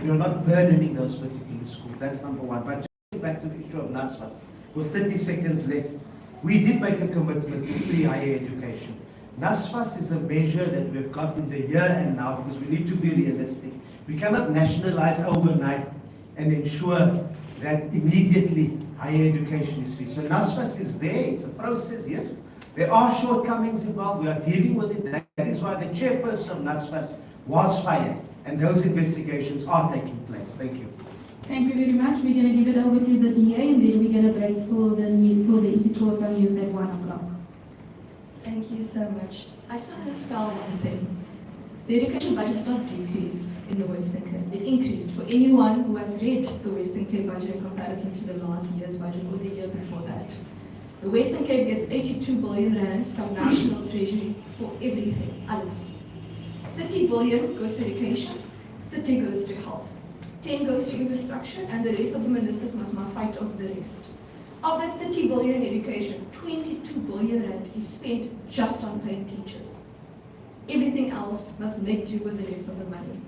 C: you're not burdening those particular schools. That's number one. But just back to the issue of NSFAS, with 30 seconds left, we did make a commitment to free higher education. NSFAS is a measure that we've got in the here and now, because we need to be realistic. We cannot nationalize overnight and ensure that immediately higher education is free. So NSFAS is there, it's a process, yes. There are shortcomings involved, we are dealing with it. That is why the chairperson of NSFAS was fired, and those investigations are taking place. Thank you.
A: Thank you very much. We're going to give it over to the DA, and then we're going to break for the Isitosa news at 1 o'clock.
E: Thank you so much. I just want to spell one thing. The education budget did not decrease in the Western Cape. It increased. For anyone who has read the Western Cape budget in comparison to the last year's budget or the year before that, the Western Cape gets 82 billion rand from National Treasury for everything, alles. 30 billion goes to education, 30 goes to health, 10 goes to infrastructure, and the rest of the ministers must fight over the rest. Of that 30 billion in education, 22 billion rand is spent just on paying teachers. Everything else must make do with the rest of the money.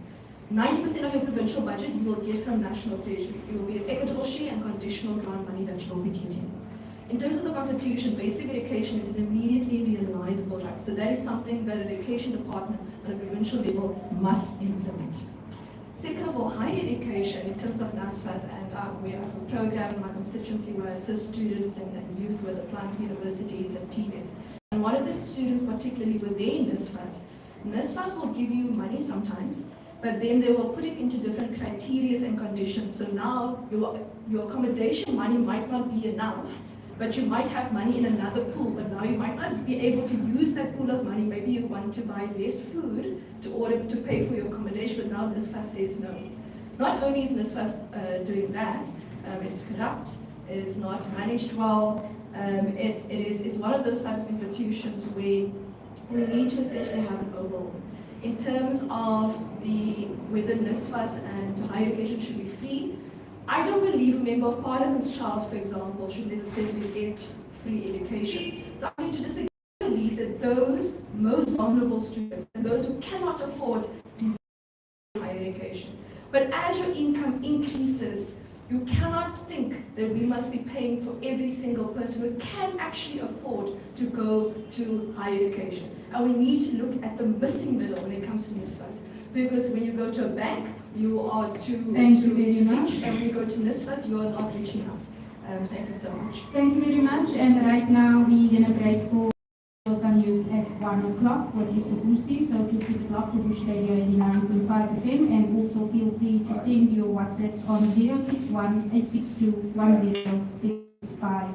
E: 90% of your provincial budget you will get from National Treasury. It will be an equitable share and conditional grant money that you will be getting. In terms of the Constitution, basic education is an immediately realizable right. So that is something that an education department at a provincial level must implement. Second of all, higher education in terms of NSFAS, and we have a program in my constituency where I assist students and youth with applying for universities and TVETs. And one of the students, particularly with their NSFAS, NSFAS will give you money sometimes, but then they will put it into different criteria and conditions. So now your accommodation money might not be enough, but you might have money in another pool, but now you might not be able to use that pool of money. Maybe you want to buy less food to pay for your accommodation, but now NSFAS says no. Not only is NSFAS doing that, it's corrupt, it is not managed well, it's one of those type of institutions where we need to essentially have an overhaul. In terms of whether NSFAS and higher education should be free, I don't believe a member of parliament's child, for example, should necessarily get free education. So I'm going to disagree. I believe that those most vulnerable students and those who cannot afford deserve higher education. But as your income increases, you cannot think that we must be paying for every single person who can actually afford to go to higher education. And we need to look at the missing middle when it comes to NSFAS. Because when you go to a bank, you are too rich, and when you go to NSFAS, you are not rich enough. Thank you so much.
A: Thank you very much. And right now we're going to break for some news at 1 o'clock with Yusuf Lucy. So to keep it locked to Bush Radio 89.5 FM, and also feel free to send your WhatsApps on 061 862 1065.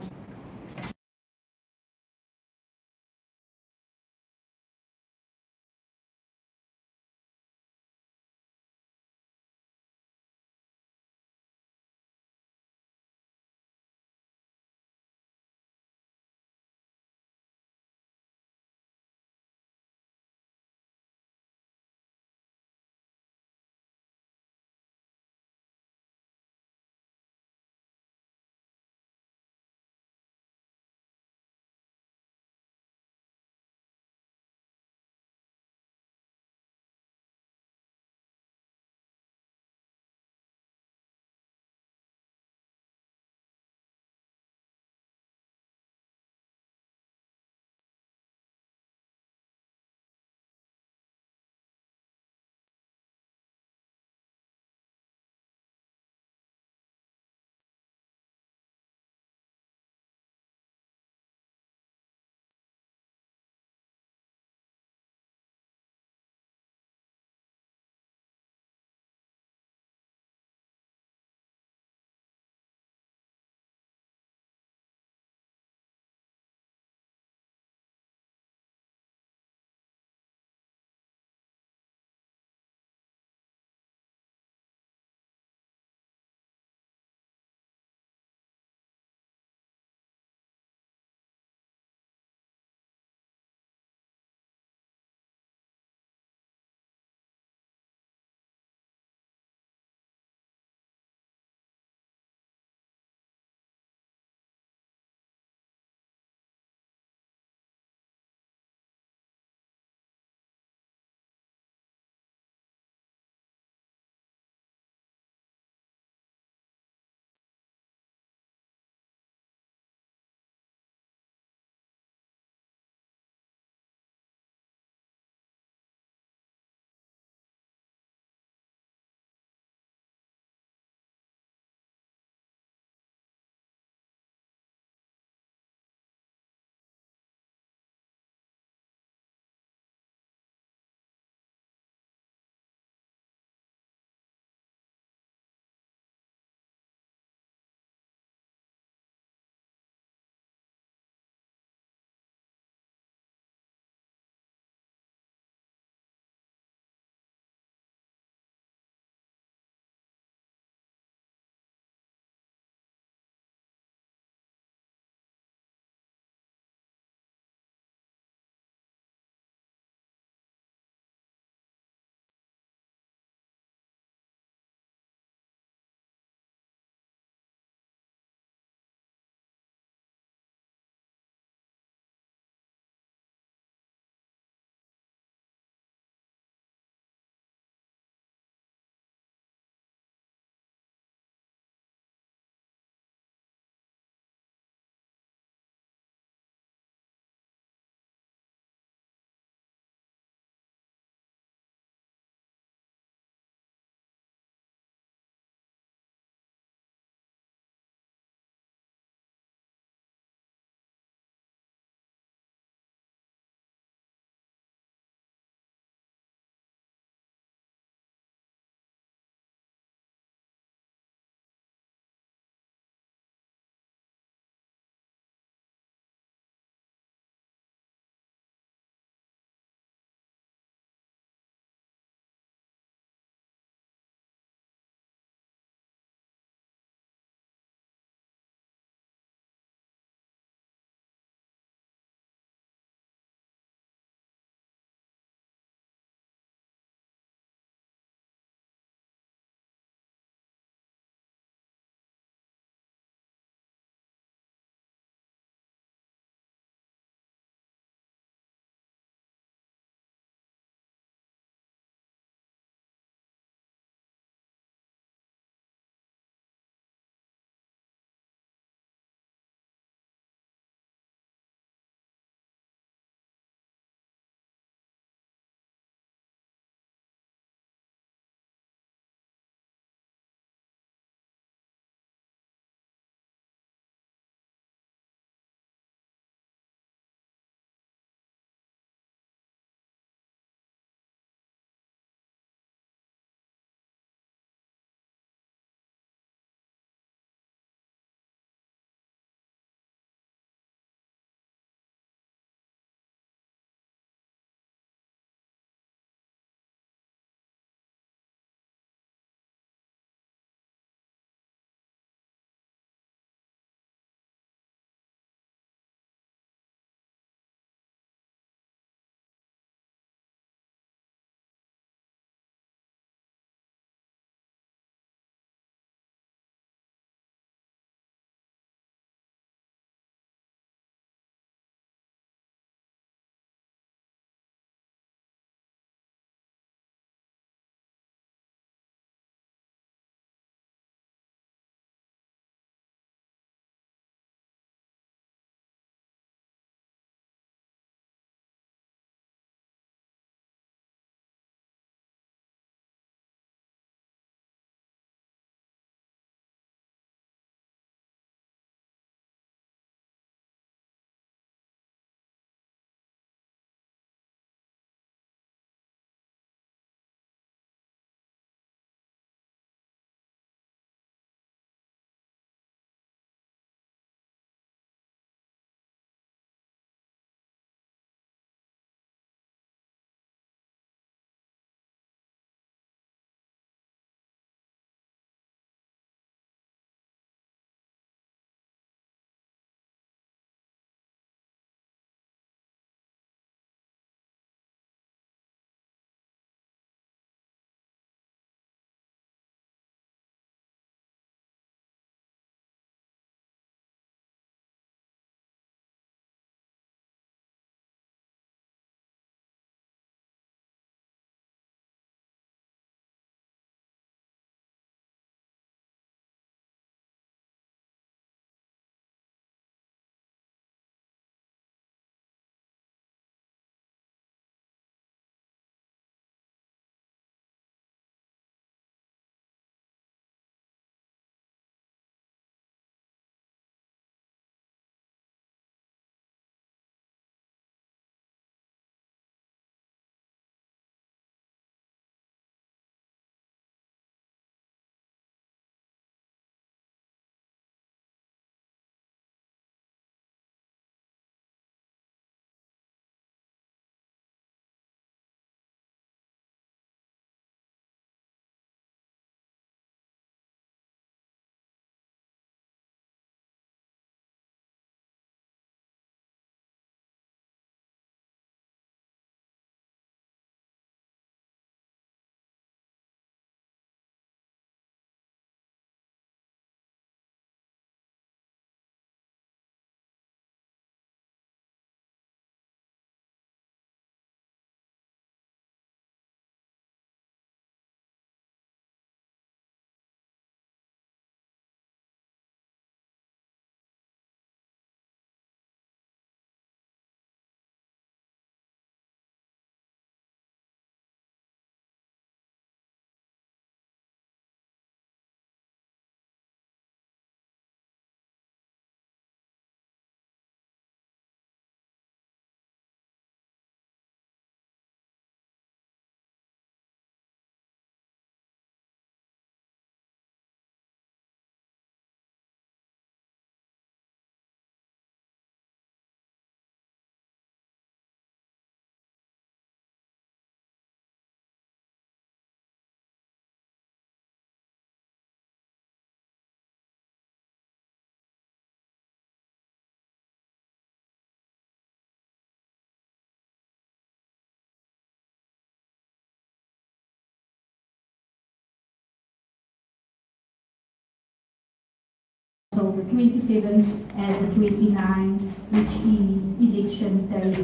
A: So the 27th and the 29th, which is election day.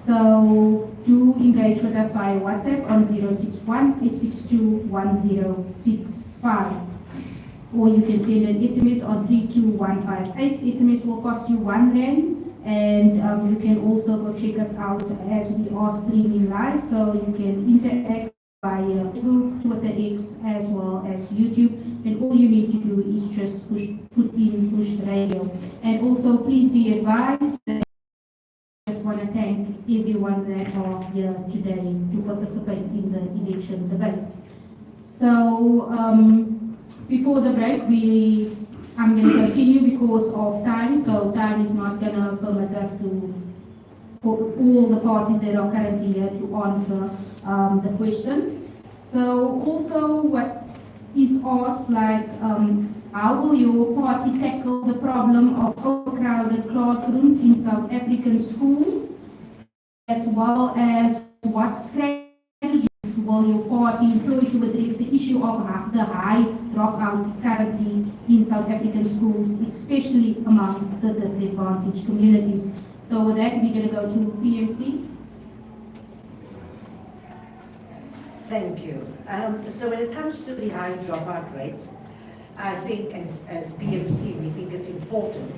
A: So do engage with us via WhatsApp on 061-862-1065. Or you can send an SMS on 32158. SMS will cost you R1. And you can also go check us out as we are streaming live. So you can interact via Facebook, Twitter, X, as well as YouTube. And all you need to do is just put the radio. And also please be advised that I just want to thank everyone that are here today to participate in the election debate. So before the break, I'm going to continue because of time. So time is not going to permit us for all the parties that are currently here to answer the question. So also what is asked, like, how will your party tackle the problem of overcrowded classrooms in South African schools, as well as what strategies will your party employ to address the issue of the high dropout currently in South African schools, especially amongst the disadvantaged communities? So with that, we're going to go to PMC.
G: Thank you. So when it comes to the high dropout rate, I think, and as PMC, we think it's important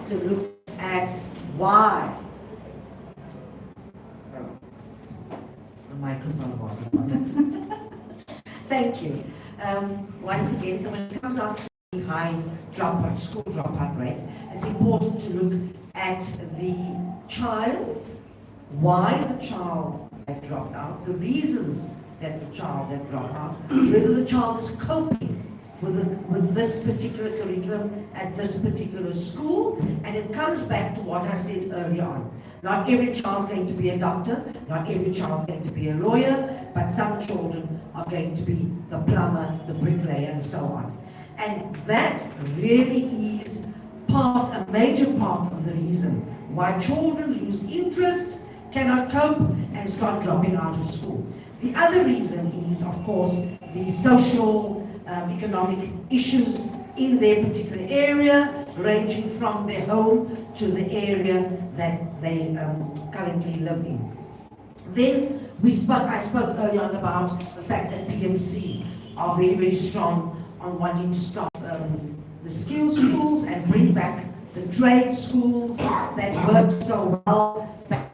G: to look at why. The microphone wasn't on. Thank you. Once again, so when it comes up to the high dropout, school dropout rate, it's important to look at the child, why the child had dropped out, the reasons that the child had dropped out, whether the child is coping with this particular curriculum at this particular school, and it comes back to what I said earlier on. Not every child's going to be a doctor, not every child's going to be a lawyer, but some children are going to be the plumber, the bricklayer, and so on. And that really is a major part of the reason why children lose interest, cannot cope, and start dropping out of school. The other reason is, of course, the social, economic issues in their particular area, ranging from their home to the area that they currently live in. Then I spoke earlier on about the fact that PMC are very, very strong on wanting to stop the skills schools and bring back the trade schools that worked so well back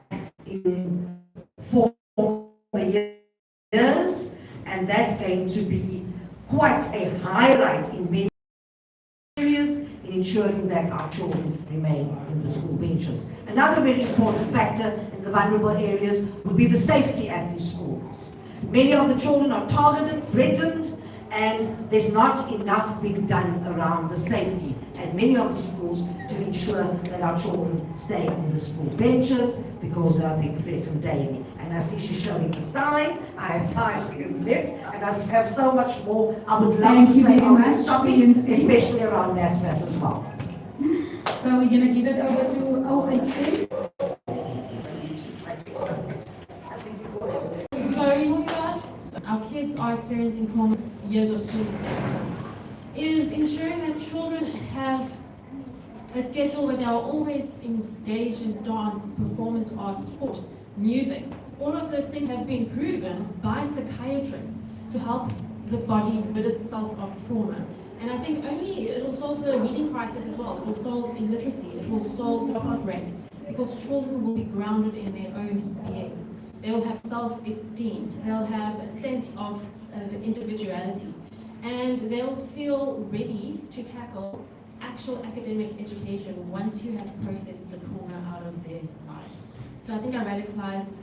G: in former years, and that's going to be quite a highlight in many areas in ensuring that our children remain in the school benches. Another very important factor in the vulnerable areas would be the safety at these schools. Many of the children are targeted, threatened, and there's not enough being done around the safety at many of the schools to ensure that our children stay in the school benches because they are being threatened daily. And I see she's showing a sign. I have 5 seconds left, and I have so much more I would love to say on this topic, especially around NSFAS as well.
A: So we're going to give it over to OHA.
K: So we talk about our kids are experiencing trauma years of school. Is ensuring that children have a schedule where they are always engaged in dance, performance art, sport, music. All of those things have been proven by psychiatrists to help the body rid itself of trauma. And I think it will solve the reading crisis as well. It will solve illiteracy. It will solve dropout rate, because children will be grounded in their own beings. They will have self-esteem. They'll have a sense of individuality. And they'll feel ready to tackle actual academic education once you have processed the trauma out of their lives. So I think our radicalized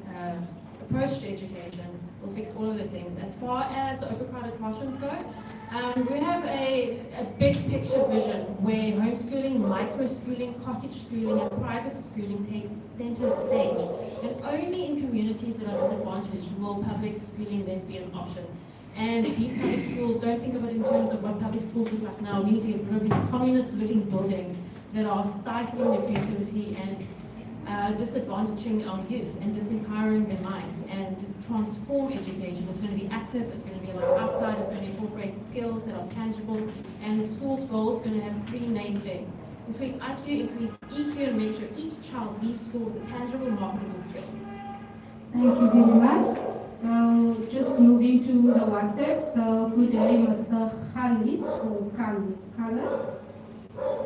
K: approach to education will fix all of those things. As far as overcrowded classrooms go, we have a big picture vision where homeschooling, micro-schooling, cottage schooling, and private schooling takes center stage. And only in communities that are disadvantaged will public schooling then be an option. And these public schools, don't think of it in terms of what public schools look like now. We need to get rid of these communist-looking buildings that are stifling their creativity and disadvantaging our youth and disempowering their minds, and transform education. It's going to be active, it's going to be a lot outside, it's going to incorporate skills that are tangible, and the school's goal is going to have three main things: increase IQ, increase EQ, and make sure each child leaves school with a tangible, marketable skill.
A: Thank you very much. So just moving to the WhatsApp. So good day, Mr. Khalid or Khalid.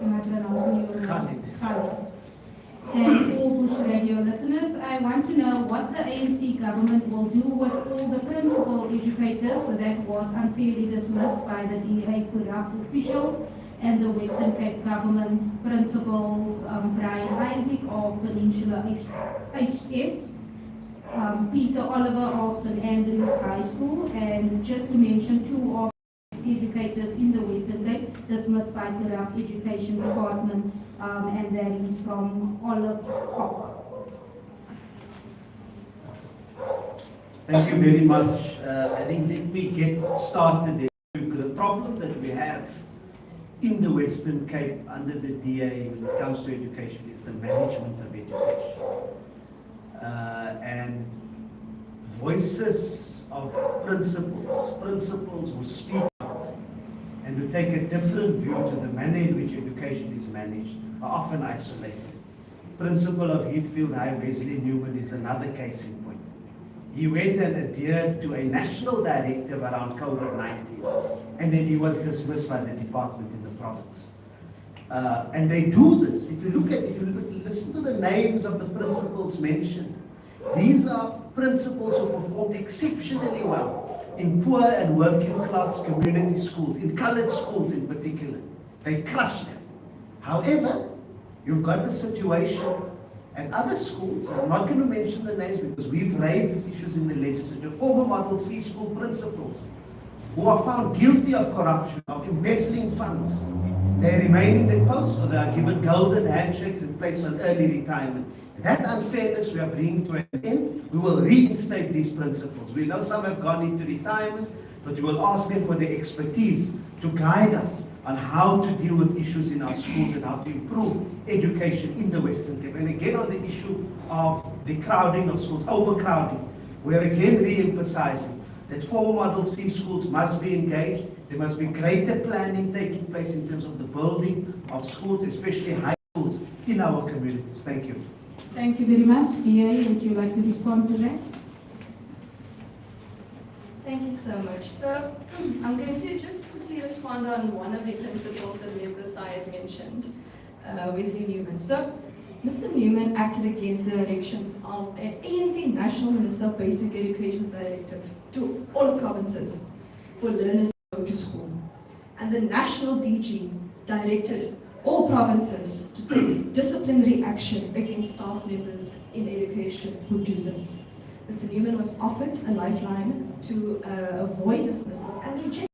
A: Am I pronouncing your name? Khalid. And all Bush Radio listeners, I want to know what the ANC government will do with all the principal educators that was unfairly dismissed by the DA corrupt officials and the Western Cape government principals, Brian Isaac of Peninsula HS, Peter Oliver of St. Andrews High School, and just to mention two of educators in the Western Cape dismissed by corrupt education department, and that is from Olive Cock.
C: Thank you very much. I think let me get started. The problem that we have in the Western Cape under the DA when it comes to education is the management of education. And voices of principals who speak out and who take a different view to the manner in which education is managed are often isolated. Principal of Heathfield High, Wesley Newman, is another case in point. He went and adhered to a national directive around COVID-19, and then he was dismissed by the department in the province. And they do this. If you listen to the names of the principals mentioned, these are principals who performed exceptionally well in poor and working class community schools, in colored schools in particular. They crushed them. However, you've got the situation at other schools. I'm not going to mention the names because we've raised these issues in the legislature. Former Model C school principals who are found guilty of corruption, of embezzling funds. They remain in their posts, or they are given golden handshakes and placed on early retirement. That unfairness we are bringing to an end. We will reinstate these principles. We know some have gone into retirement, but we will ask them for their expertise to guide us on how to deal with issues in our schools and how to improve education in the Western Cape. And again, on the issue of the crowding of schools, overcrowding, we're again re-emphasizing that former Model C schools must be engaged. There must be greater planning taking place in terms of the building of schools, especially high schools in our communities. Thank you.
A: Thank you very much. DA, would you like to respond to that?
E: Thank you so much. So I'm going to just quickly respond on one of the principles that Member Syed mentioned, Wesley Newman. So Mr. Newman acted against the directions of an ANC National Minister of Basic Education's directive to all provinces for learners to go to school. And the National DG directed all provinces to take disciplinary action against staff members in education who do this. Mr. Newman was offered a lifeline to avoid dismissal and rejected.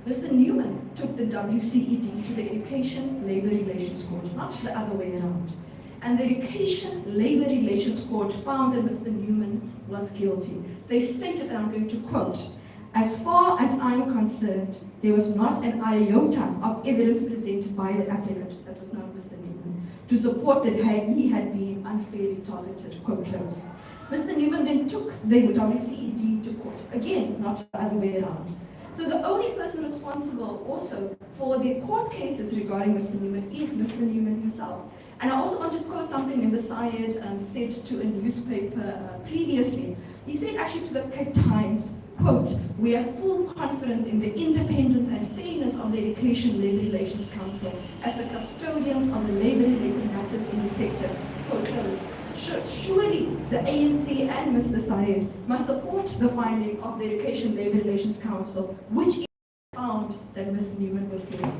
E: Mr. Newman took the WCED to the Education Labour Relations Court, not the other way around. And the Education Labour Relations Court found that Mr. Newman was guilty. They stated, and I'm going to quote, "As far as I'm concerned, there was not an iota of evidence presented by the applicant," that was now Mr. Newman, "to support that he had been unfairly targeted," quote close. Mr. Newman then took the WCED to court. Again, not the other way around. So the only person responsible also for the court cases regarding Mr. Newman is Mr. Newman himself. And I also want to quote something Member Syed said to a newspaper previously. He said actually to the Cape Times, quote, "We have full confidence in the independence and fairness of the Education Labour Relations Council as the custodians of the labour-related matters in the sector," quote close. Surely the ANC and Mr. Syed must support the finding of the Education Labour Relations Council, which found that Mr. Newman was guilty.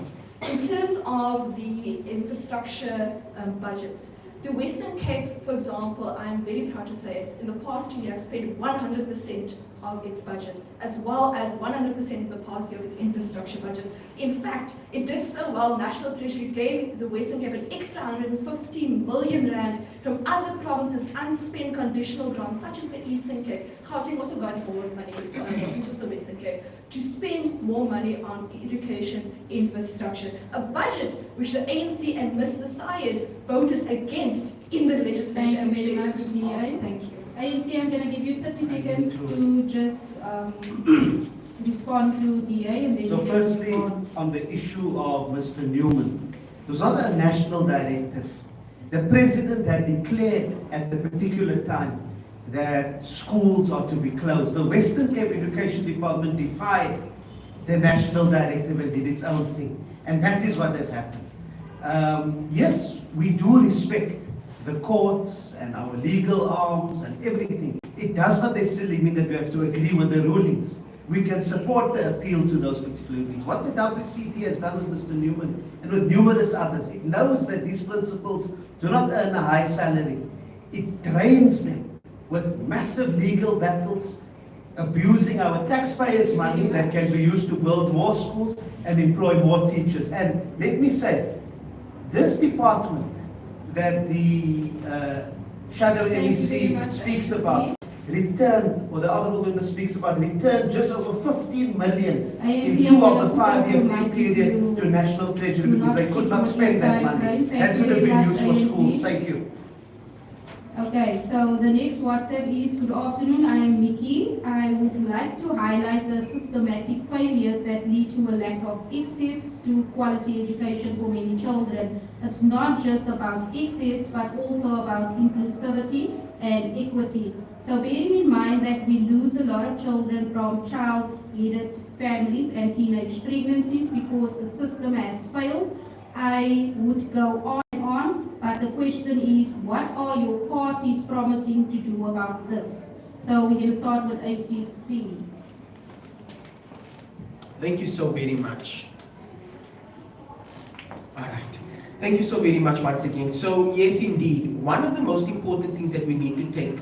E: In terms of the infrastructure budgets, the Western Cape, for example, I'm very proud to say, in the past 2 years, paid 100% of its budget, as well as 100% in the past year of its infrastructure budget. In fact, it did so well, National Treasury gave the Western Cape an extra 150 million rand from other provinces, unspent conditional grants, such as the Eastern Cape. Gauteng also got more money, it wasn't just the Western Cape, to spend more money on education infrastructure. A budget which the ANC and Mr. Syed voted against in the legislation.
A: Thank you very much, DA.
E: Thank you.
A: ANC, I'm going to give you 30 seconds to just respond to DA and then
C: So
A: you can
C: firstly,
A: respond.
C: on the issue of Mr. Newman, it was not a national directive. The president had declared at the particular time that schools are to be closed. The Western Cape Education Department defied the national directive and did its own thing. And that is what has happened. Yes, we do respect the courts and our legal arms and everything. It does not necessarily mean that we have to agree with the rulings. We can support the appeal to those particular rulings. What the WCT has done with Mr. Newman and with numerous others, it knows that these principals do not earn a high salary. It drains them with massive legal battles, abusing our taxpayers' money that can be used to build more schools and employ more teachers. And let me say, this department that the Shadow
A: Thank you very
C: MEC
A: much,
C: speaks
A: MEC.
C: about, return, or the Honourable Member speaks about, return just over 15 million in
A: ANC,
C: 2
A: I'm
C: of the
A: gonna
C: 5-year
A: put up your
C: period
A: mic
C: to National Treasury
A: do
C: because
A: not
C: they could
A: speak
C: not
A: with
C: spend
A: your
C: that
A: time
C: money.
A: frame. Thank
C: That
A: you
C: could have
A: very
C: been
A: much,
C: used for
A: ANC.
C: schools. Thank you.
A: Okay, so the next WhatsApp is, good afternoon, I am Mickey. I would like to highlight the systematic failures that lead to a lack of access to quality education for many children. It's not just about access, but also about inclusivity and equity. So bearing in mind that we lose a lot of children from child-headed families and teenage pregnancies because the system has failed, I would go on and on, but the question is, what are your parties promising to do about this? So we're going to start with ACC.
D: Thank you so very much. All right. Thank you so very much once again. So yes, indeed, one of the most important things that we need to take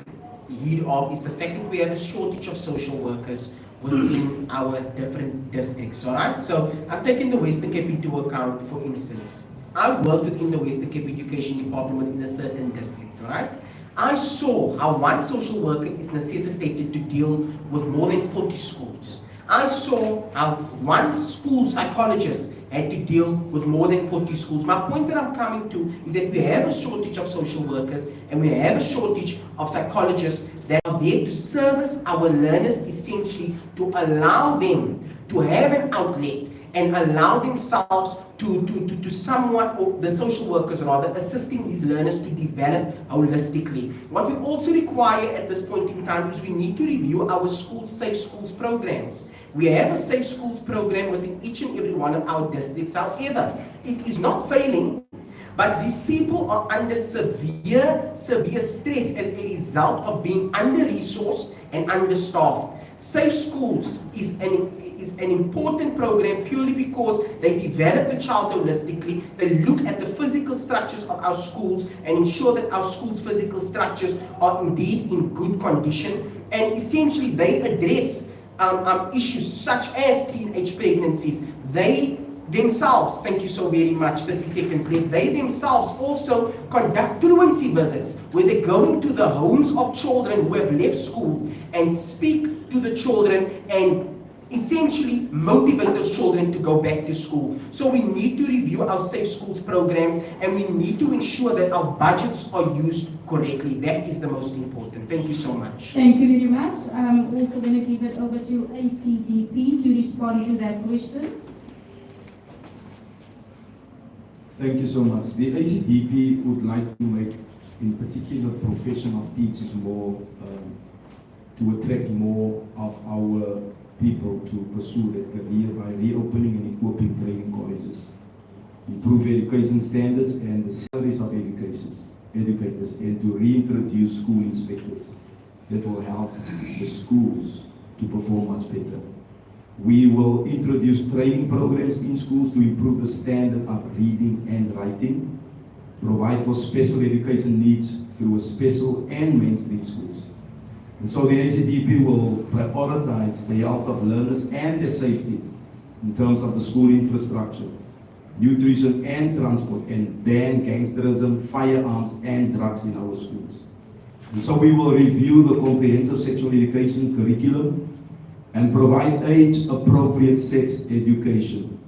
D: heed of is the fact that we have a shortage of social workers within our different districts. All right. So I'm taking the Western Cape into account, for instance. I worked within the Western Cape Education Department within a certain district. All right. I saw how one social worker is necessitated to deal with more than 40 schools. I saw how one school psychologist had to deal with more than 40 schools. My point that I'm coming to is that we have a shortage of social workers and we have a shortage of psychologists that are there to service our learners, essentially to allow them to have an outlet and allow themselves to somewhat, or the social workers rather, assisting these learners to develop holistically. What we also require at this point in time is we need to review our safe schools programs. We have a safe schools program within each and every one of our districts. However, it is not failing, but these people are under severe stress as a result of being under-resourced and understaffed. Safe Schools is an important program purely because they develop the child holistically. They look at the physical structures of our schools and ensure that our schools' physical structures are indeed in good condition. And essentially, they address issues such as teenage pregnancies. They themselves, thank you so very much, 30 seconds left, they themselves also conduct truancy visits where they go into the homes of children who have left school and speak to the children and essentially motivate those children to go back to school. So we need to review our safe schools programs and we need to ensure that our budgets are used correctly. That is the most important. Thank you so much.
A: Thank you very much. I'm also going to give it over to ACDP to respond to that question.
F: Thank you so much. The ACDP would like to make, in particular, profession of teachers more, to attract more of our people to pursue their career by reopening and equipping training colleges, improve education standards and the salaries of educators, and to reintroduce school inspectors that will help the schools to perform much better. We will introduce training programs in schools to improve the standard of reading and writing, provide for special education needs through special and mainstream schools. And so the ACDP will prioritize the health of learners and their safety in terms of the school infrastructure. nutrition and transport, and ban gangsterism, firearms, and drugs in our schools. And so we will review the comprehensive sexual education curriculum and provide age-appropriate sex education.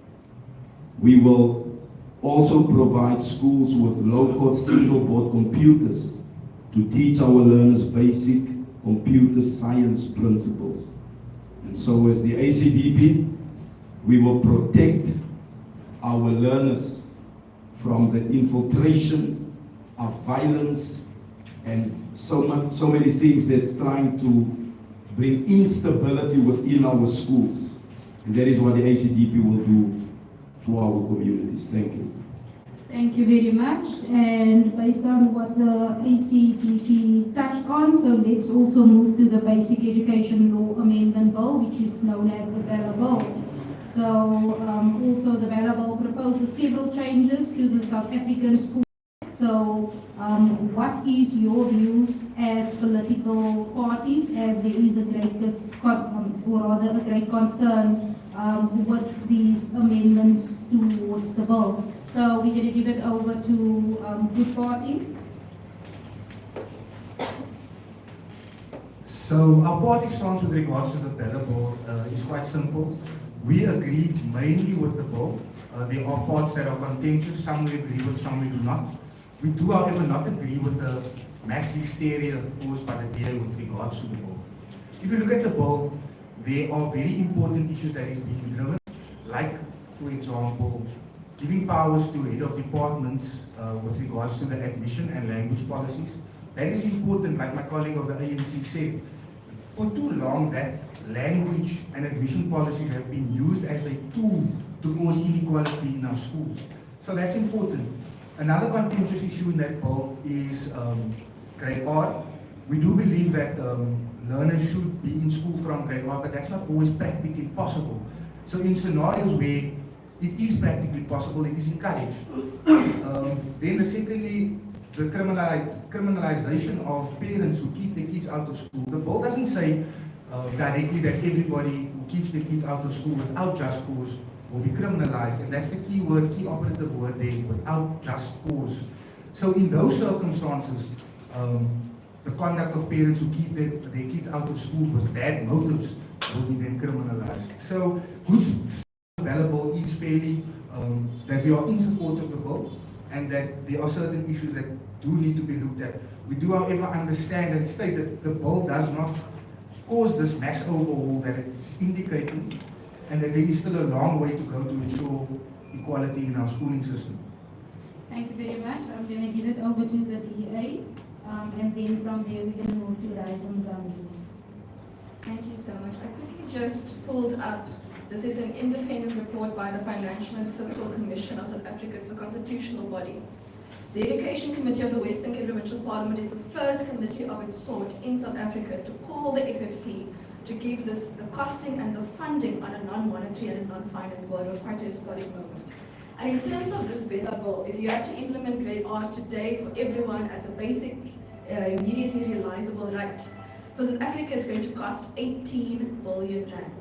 F: We will also provide schools with low-cost single-board computers to teach our learners basic computer science principles. And so as the ACDP, we will protect our learners from the infiltration of violence and so many things that's trying to bring instability within our schools. And that is what the ACDP will do for our communities. Thank you.
A: Thank you very much. And based on what the ACDP touched on, so let's also move to the Basic Education Law Amendment Bill, which is known as the Bella Bill. So also the Bella Bill proposes several changes to the South African school. So what is your views as political parties, as there is a great concern with these amendments towards the bill? So we're going to give it over to Good Party.
I: So our party stance with regards to the Bella Bill is quite simple. We agree mainly with the bill. There are parts that are contentious, some we agree with, some we do not. We do, however, not agree with the mass hysteria caused by the DA with regards to the bill. If you look at the bill, there are very important issues that is being driven, like, for example, giving powers to head of departments with regards to the admission and language policies. That is important, like my colleague of the ANC said. For too long, that language and admission policies have been used as a tool to cause inequality in our schools. So that's important. Another contentious issue in that bill is grade R. We do believe that learners should be in school from grade R, but that's not always practically possible. So in scenarios where it is practically possible, it is encouraged. Then secondly, the criminalization of parents who keep their kids out of school. The bill doesn't say directly that everybody who keeps their kids out of school without just cause will be criminalized, and that's the key word, key operative word there, without just cause. So in those circumstances, the conduct of parents who keep their kids out of school with bad motives will be then criminalized. So good available is fairly that we are in support of the bill, and that there are certain issues that do need to be looked at. We do, however, understand and state that the bill does not cause this mass overhaul that it's indicating, and that there is still a long way to go to ensure equality in our schooling system.
A: Thank you very much. I'm going to give it over to the DA, and then from there we're going to move to Rise Mzansi.
E: Thank you so much. I quickly just pulled up, this is an independent report by the Financial and Fiscal Commission of South Africa. It's a constitutional body. The Education Committee of the Western Cape Provincial Parliament is the first committee of its sort in South Africa to call the FFC to give the costing and the funding on a non-monetary and a non-finance bill. It was quite a historic moment. And in terms of this Bella bill, if you had to implement grade R today for everyone as a basic, immediately realizable right, for South Africa is going to cost 18 billion rand.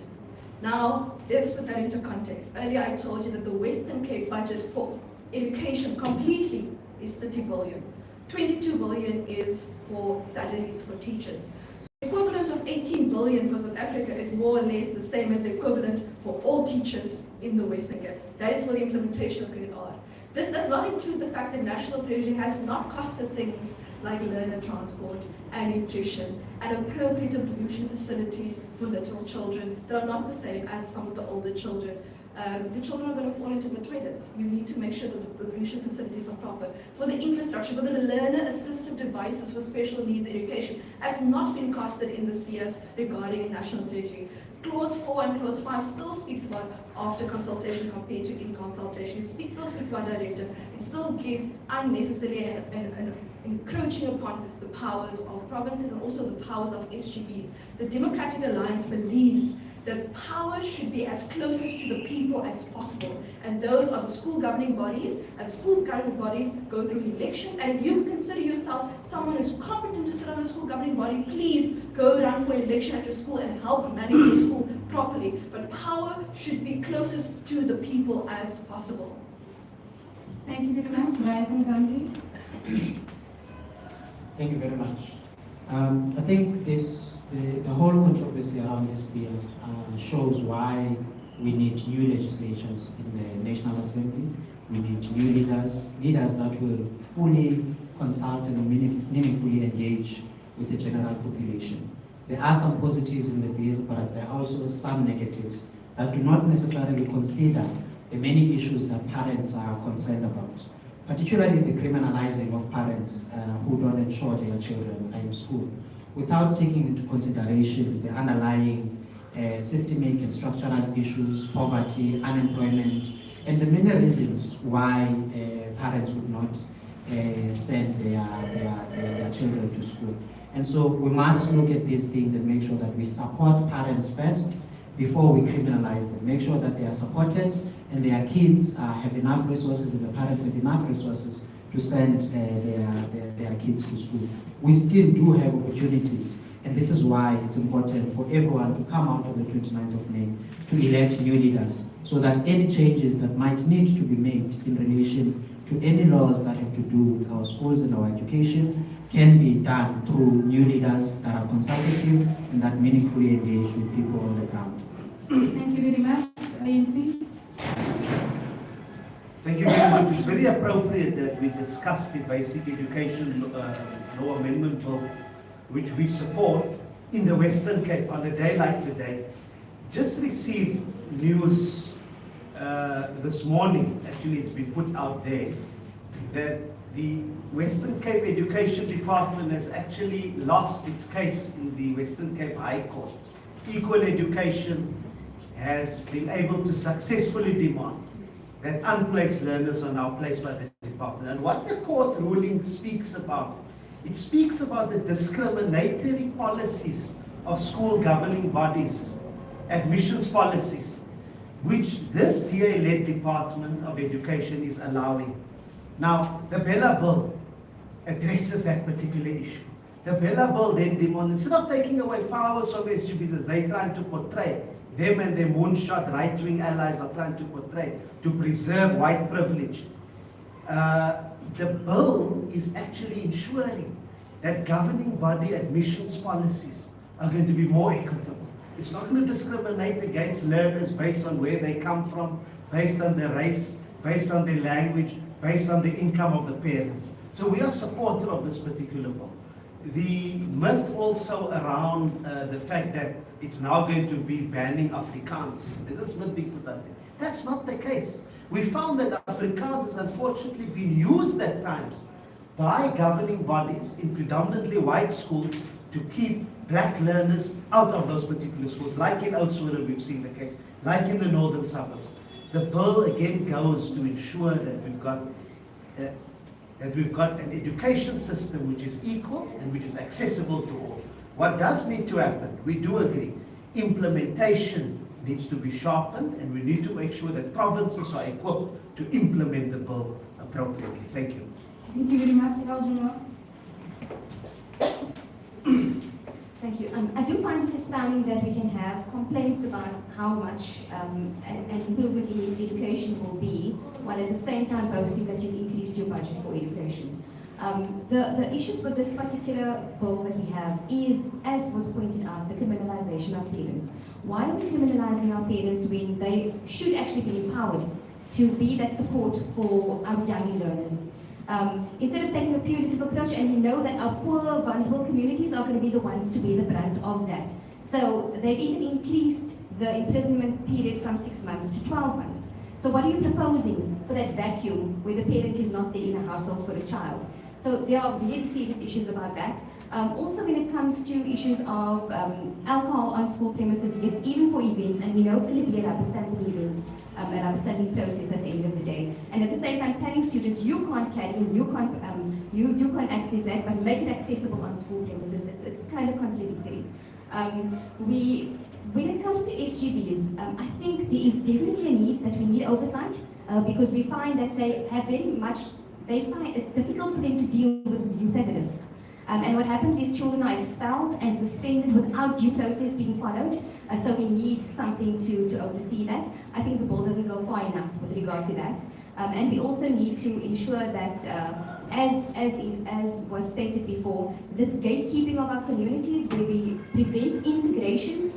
E: Now, let's put that into context. Earlier I told you that the Western Cape budget for education completely is 30 billion. 22 billion is for salaries for teachers. So the equivalent of 18 billion for South Africa is more or less the same as the equivalent for all teachers in the Western Cape. That is for the implementation of grade R. This does not include the fact that National Treasury has not costed things like learner transport and nutrition and appropriate ablution facilities for little children that are not the same as some of the older children. The children are going to fall into the toilets. You need to make sure that the ablution facilities are proper. For the infrastructure, for the learner assistive devices for special needs education has not been costed in the CS regarding a National Treasury. Clause 4 and Clause 5 still speaks about after consultation compared to in consultation. It still speaks about directive. It still gives unnecessary and encroaching upon the powers of provinces and also the powers of SGBs. The Democratic Alliance believes that power should be as closest to the people as possible. And those are the school governing bodies, and school governing bodies go through elections. And if you consider yourself someone who's competent to sit on a school governing body, please go run for election at your school and help manage your school properly. But power should be closest to the people as possible.
A: Thank you very much. Rising Zanzi.
H: Thank you very much. I think the whole controversy around this bill shows why we need new legislatures in the National Assembly. We need new leaders that will fully consult and meaningfully engage with the general population. There are some positives in the bill, but there are also some negatives that do not necessarily consider the many issues that parents are concerned about, particularly the criminalizing of parents who don't ensure their children are in school, without taking into consideration the underlying systemic and structural issues, poverty, unemployment, and the many reasons why parents would not send their children to school. And so we must look at these things and make sure that we support parents first before we criminalize them. Make sure that they are supported and their kids have enough resources and the parents have enough resources to send their kids to school. We still do have opportunities, and this is why it's important for everyone to come out on the 29th of May to elect new leaders, so that any changes that might need to be made in relation to any laws that have to do with our schools and our education can be done through new leaders that are consultative and that meaningfully engage with people on the ground.
A: Thank you very much. ANC.
C: Thank you very much. It's very appropriate that we discuss the basic education law amendment bill, which we support in the Western Cape on a day like today. Just received news this morning, actually it's been put out there, that the Western Cape Education Department has actually lost its case in the Western Cape High Court. Equal Education has been able to successfully demand that unplaced learners are now placed by the department. And what the court ruling speaks about, it speaks about the discriminatory policies of school governing bodies, admissions policies, which this DA-led Department of Education is allowing. Now, the Bella Bill addresses that particular issue. The Bella Bill then demands, instead of taking away powers from SGBs, as they're trying to portray, them and their moonshot right-wing allies are trying to portray, to preserve white privilege. The bill is actually ensuring that governing body admissions policies are going to be more equitable. It's not going to discriminate against learners based on where they come from, based on their race, based on their language, based on the income of the parents. So we are supportive of this particular bill. The myth also around the fact that it's now going to be banning Afrikaans. Is this myth being put out there? That's not the case. We found that Afrikaans has unfortunately been used at times by governing bodies in predominantly white schools to keep black learners out of those particular schools, like in Oudtshoorn we've seen the case, like in the northern suburbs. The bill again goes to ensure that we've got an education system which is equal and which is accessible to all. What does need to happen? We do agree. Implementation needs to be sharpened, and we need to make sure that provinces are equipped to implement the bill appropriately. Thank you.
A: Thank you very much, Aljuma.
J: Thank you. I do find it astounding that we can have complaints about how much an improvement in education will be, while at the same time boasting that you've increased your budget for education. The issues with this particular bill that we have is, as was pointed out, the criminalization of parents. Why are we criminalizing our parents when they should actually be empowered to be that support for our young learners? Instead of taking a punitive approach, and we know that our poor, vulnerable communities are going to be the ones to bear the brunt of that. So they've even increased the imprisonment period from 6 months to 12 months. So what are you proposing for that vacuum where the parent is not there in a household for a child? So there are really serious issues about that. Also when it comes to issues of alcohol on school premises, yes, even for events, and we know it's going to be a rubber stamping event, a rubber stamping process at the end of the day. And at the same time telling students you can't carry, you can't access that, but make it accessible on school premises. It's kind of contradictory. When it comes to SGBs, I think there is definitely a need that we need oversight because we find that they find it's difficult for them to deal with youth at risk. And what happens is children are expelled and suspended without due process being followed. So we need something to oversee that. I think the bill doesn't go far enough with regard to that. And we also need to ensure that, as was stated before, this gatekeeping of our communities where we prevent integration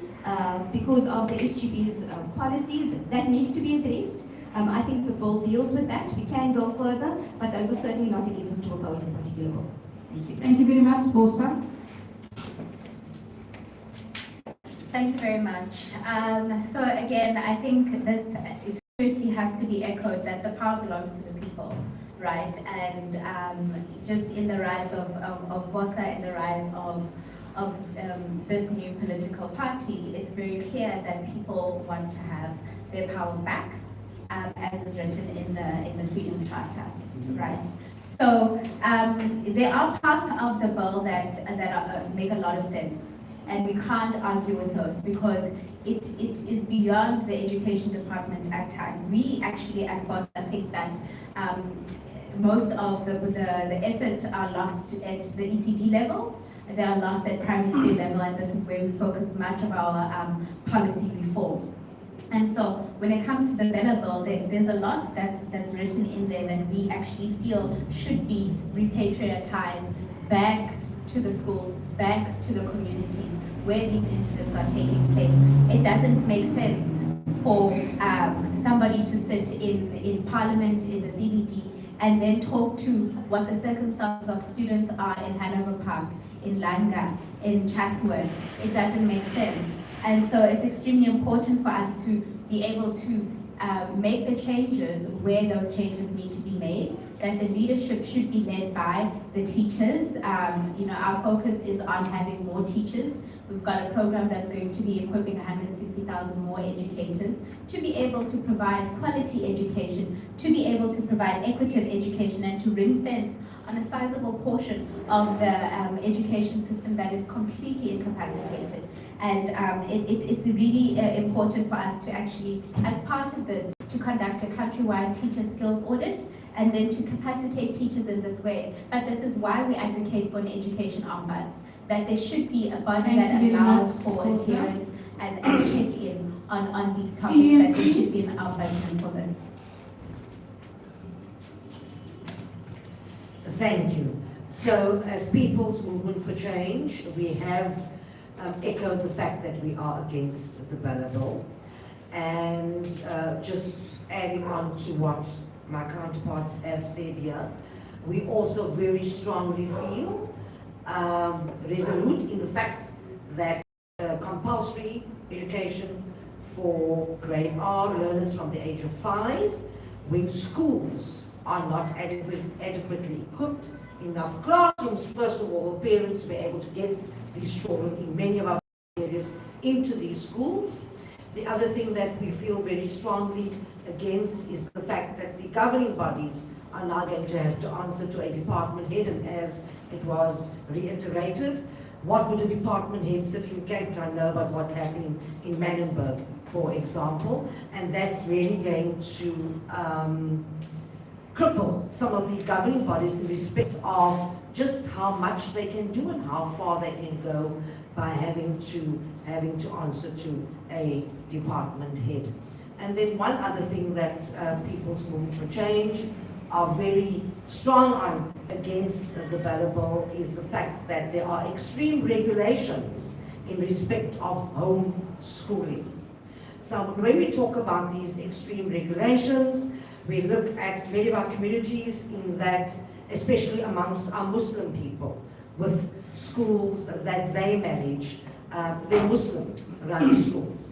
J: because of the SGB's policies, that needs to be addressed. I think the bill deals with that. We can go further, but those are certainly not the reasons to oppose a particular bill. Thank you.
A: Thank you very much, Bosa.
B: Thank you very much. So again, I think this seriously has to be echoed that the power belongs to the people, right? And just in the rise of Bosa and the rise of this new political party, it's very clear that people want to have their power back, as is written in the Freedom Charter, right? So there are parts of the bill that make a lot of sense, and we can't argue with those because it is beyond the education department at times. We actually at BOSA think that most of the efforts are lost at the ECD level. They are lost at primary school level, and this is where we focus much of our policy reform. And so when it comes to the Bella Bill, there's a lot that's written in there that we actually feel should be repatriatized back to the schools, back to the communities where these incidents are taking place. It doesn't make sense for somebody to sit in Parliament, in the CBD, and then talk to what the circumstances of students are in Hanover Park, in Langa, in Chatsworth. It doesn't make sense. And so it's extremely important for us to be able to make the changes where those changes need to be made, that the leadership should be led by the teachers. Our focus is on having more teachers. We've got a program that's going to be equipping 160,000 more educators to be able to provide quality education, to be able to provide equitable education, and to ring fence on a sizable portion of the education system that is completely incapacitated. And it's really important for us to actually, as part of this, to conduct a countrywide teacher skills audit and then to capacitate teachers in this way. But this is why we advocate for an education ombuds, that there should be a body that allows for adherence and check-in on these topics, that there should be an ombudsman for this.
G: Thank you. So, as People's Movement for Change, we have echoed the fact that we are against the Bella Bill. And just adding on to what my counterparts have said here, we also very strongly feel resolute in the fact that compulsory education for grade R learners from the age of 5, when schools are not adequately equipped, enough classrooms, first of all, parents to be able to get these children in many of our areas into these schools. The other thing that we feel very strongly against is the fact that the governing bodies are now going to have to answer to a department head, and as it was reiterated, what would a department head sitting in Cape Town know about what's happening in Manenberg, for example? And that's really going to cripple some of the governing bodies in respect of just how much they can do and how far they can go by having to answer to a department head. And then one other thing that People's Movement for Change are very strong on against the Bella Bill is the fact that there are extreme regulations in respect of home schooling. So when we talk about these extreme regulations, we look at many of our communities in that, especially amongst our Muslim people, with schools that they manage, they're Muslim-run schools.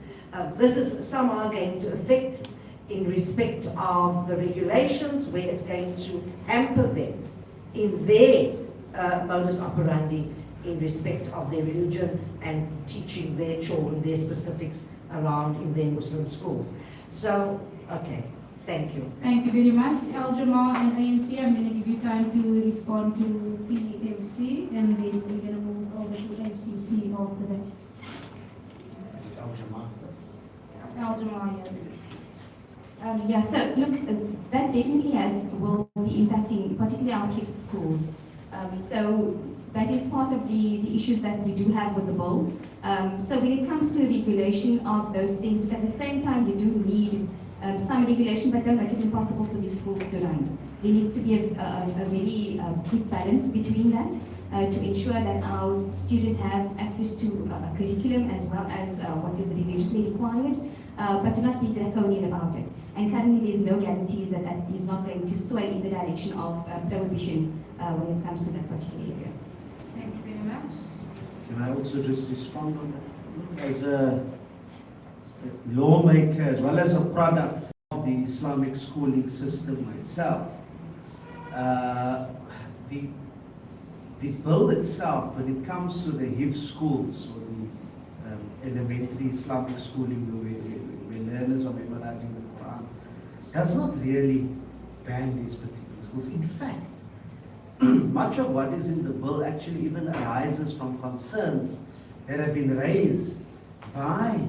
G: This is somehow going to affect in respect of the regulations, where it's going to hamper them in their modus operandi in respect of their religion and teaching their children their specifics around in their Muslim schools. So, okay. Thank you.
A: Thank you very much. Al Jamal and ANC, I'm going to give you time to respond to PMC, and then we're going to move over to FCC after that.
C: Al Jamal.
A: Al Jamal,
J: Yeah,
A: yes.
J: so look, that definitely will be impacting particularly our kids' schools. So that is part of the issues that we do have with the bill. So when it comes to regulation of those things, at the same time you do need some regulation, but don't make it impossible for these schools to run. There needs to be a very good balance between that to ensure that our students have access to a curriculum as well as what is religiously required, but do not be draconian about it. And currently there's no guarantees that that is not going to sway in the direction of prohibition when it comes to that particular area.
A: Thank you very much.
C: Can I also just respond on that? As a lawmaker, as well as a product of the Islamic schooling system myself, the bill itself, when it comes to the Hifz schools or the elementary Islamic schooling where learners are memorizing the Quran, does not really ban these particular schools. In fact, much of what is in the bill actually even arises from concerns that have been raised by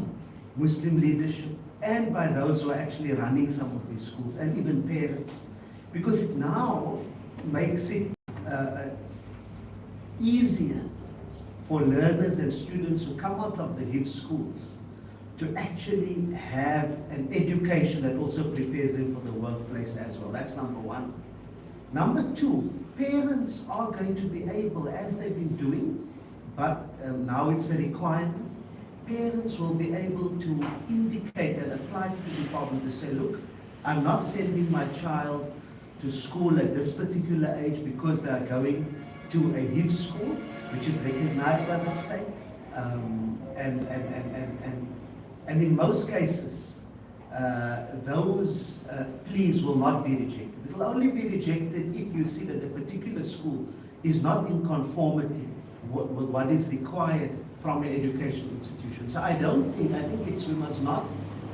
C: Muslim leadership and by those who are actually running some of these schools, and even parents, because it now makes it easier for learners and students who come out of the Hifz schools to actually have an education that also prepares them for the workplace as well. That's number one. Number two, parents are going to be able, as they've been doing, but now it's a requirement, parents will be able to indicate and apply to the department to say, look, I'm not sending my child to school at this particular age because they are going to a Hifz school, which is recognized by the state. And in most cases, those pleas will not be rejected. It will only be rejected if you see that the particular school is not in conformity with what is required from an educational institution. So I think we must not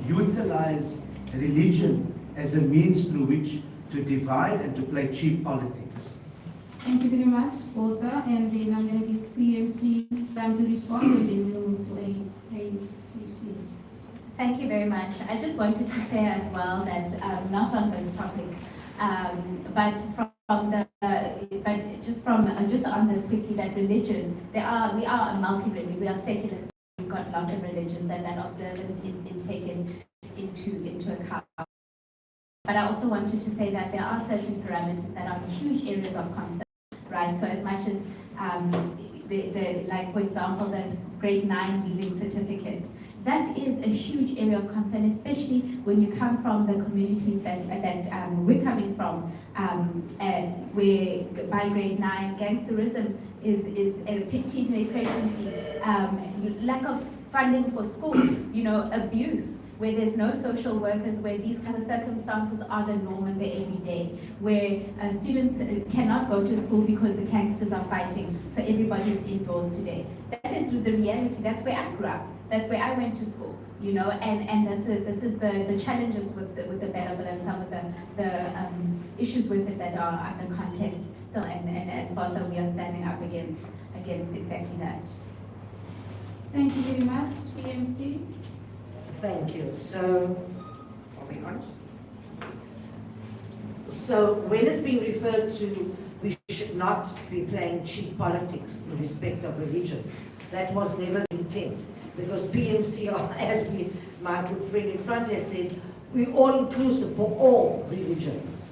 C: utilize religion as a means through which to divide and to play cheap politics.
A: Thank you very much, Bosa, and then I'm going to give PMC time to respond, and then we'll move to ACC.
B: Thank you very much. I just wanted to say as well that not on this topic, but just on this quickly, that religion, we are a multi-religion, we are secular, we've got lots of religions, and that observance is taken into account. But I also wanted to say that there are certain parameters that are huge areas of concern, right? So as much as like for example, there's grade 9 leaving certificate. That is a huge area of concern, especially when you come from the communities that we're coming from, where by grade 9, gangsterism is a teenage pregnancy, lack of funding for school, abuse, where there's no social workers, where these kinds of circumstances are the norm in the everyday, where students cannot go to school because the gangsters are fighting, so everybody's indoors today. That is the reality. That's where I grew up. That's where I went to school, and this is the challenges with the Bella Bill and some of the issues with it that are under context still, and as far as we are standing up against exactly that.
A: Thank you very much, PMC.
G: Thank you. So, are we on? So, when it's being referred to, we should not be playing cheap politics in respect of religion. That was never the intent. Because PMC, as my good friend in front has said, we're all inclusive for all religions.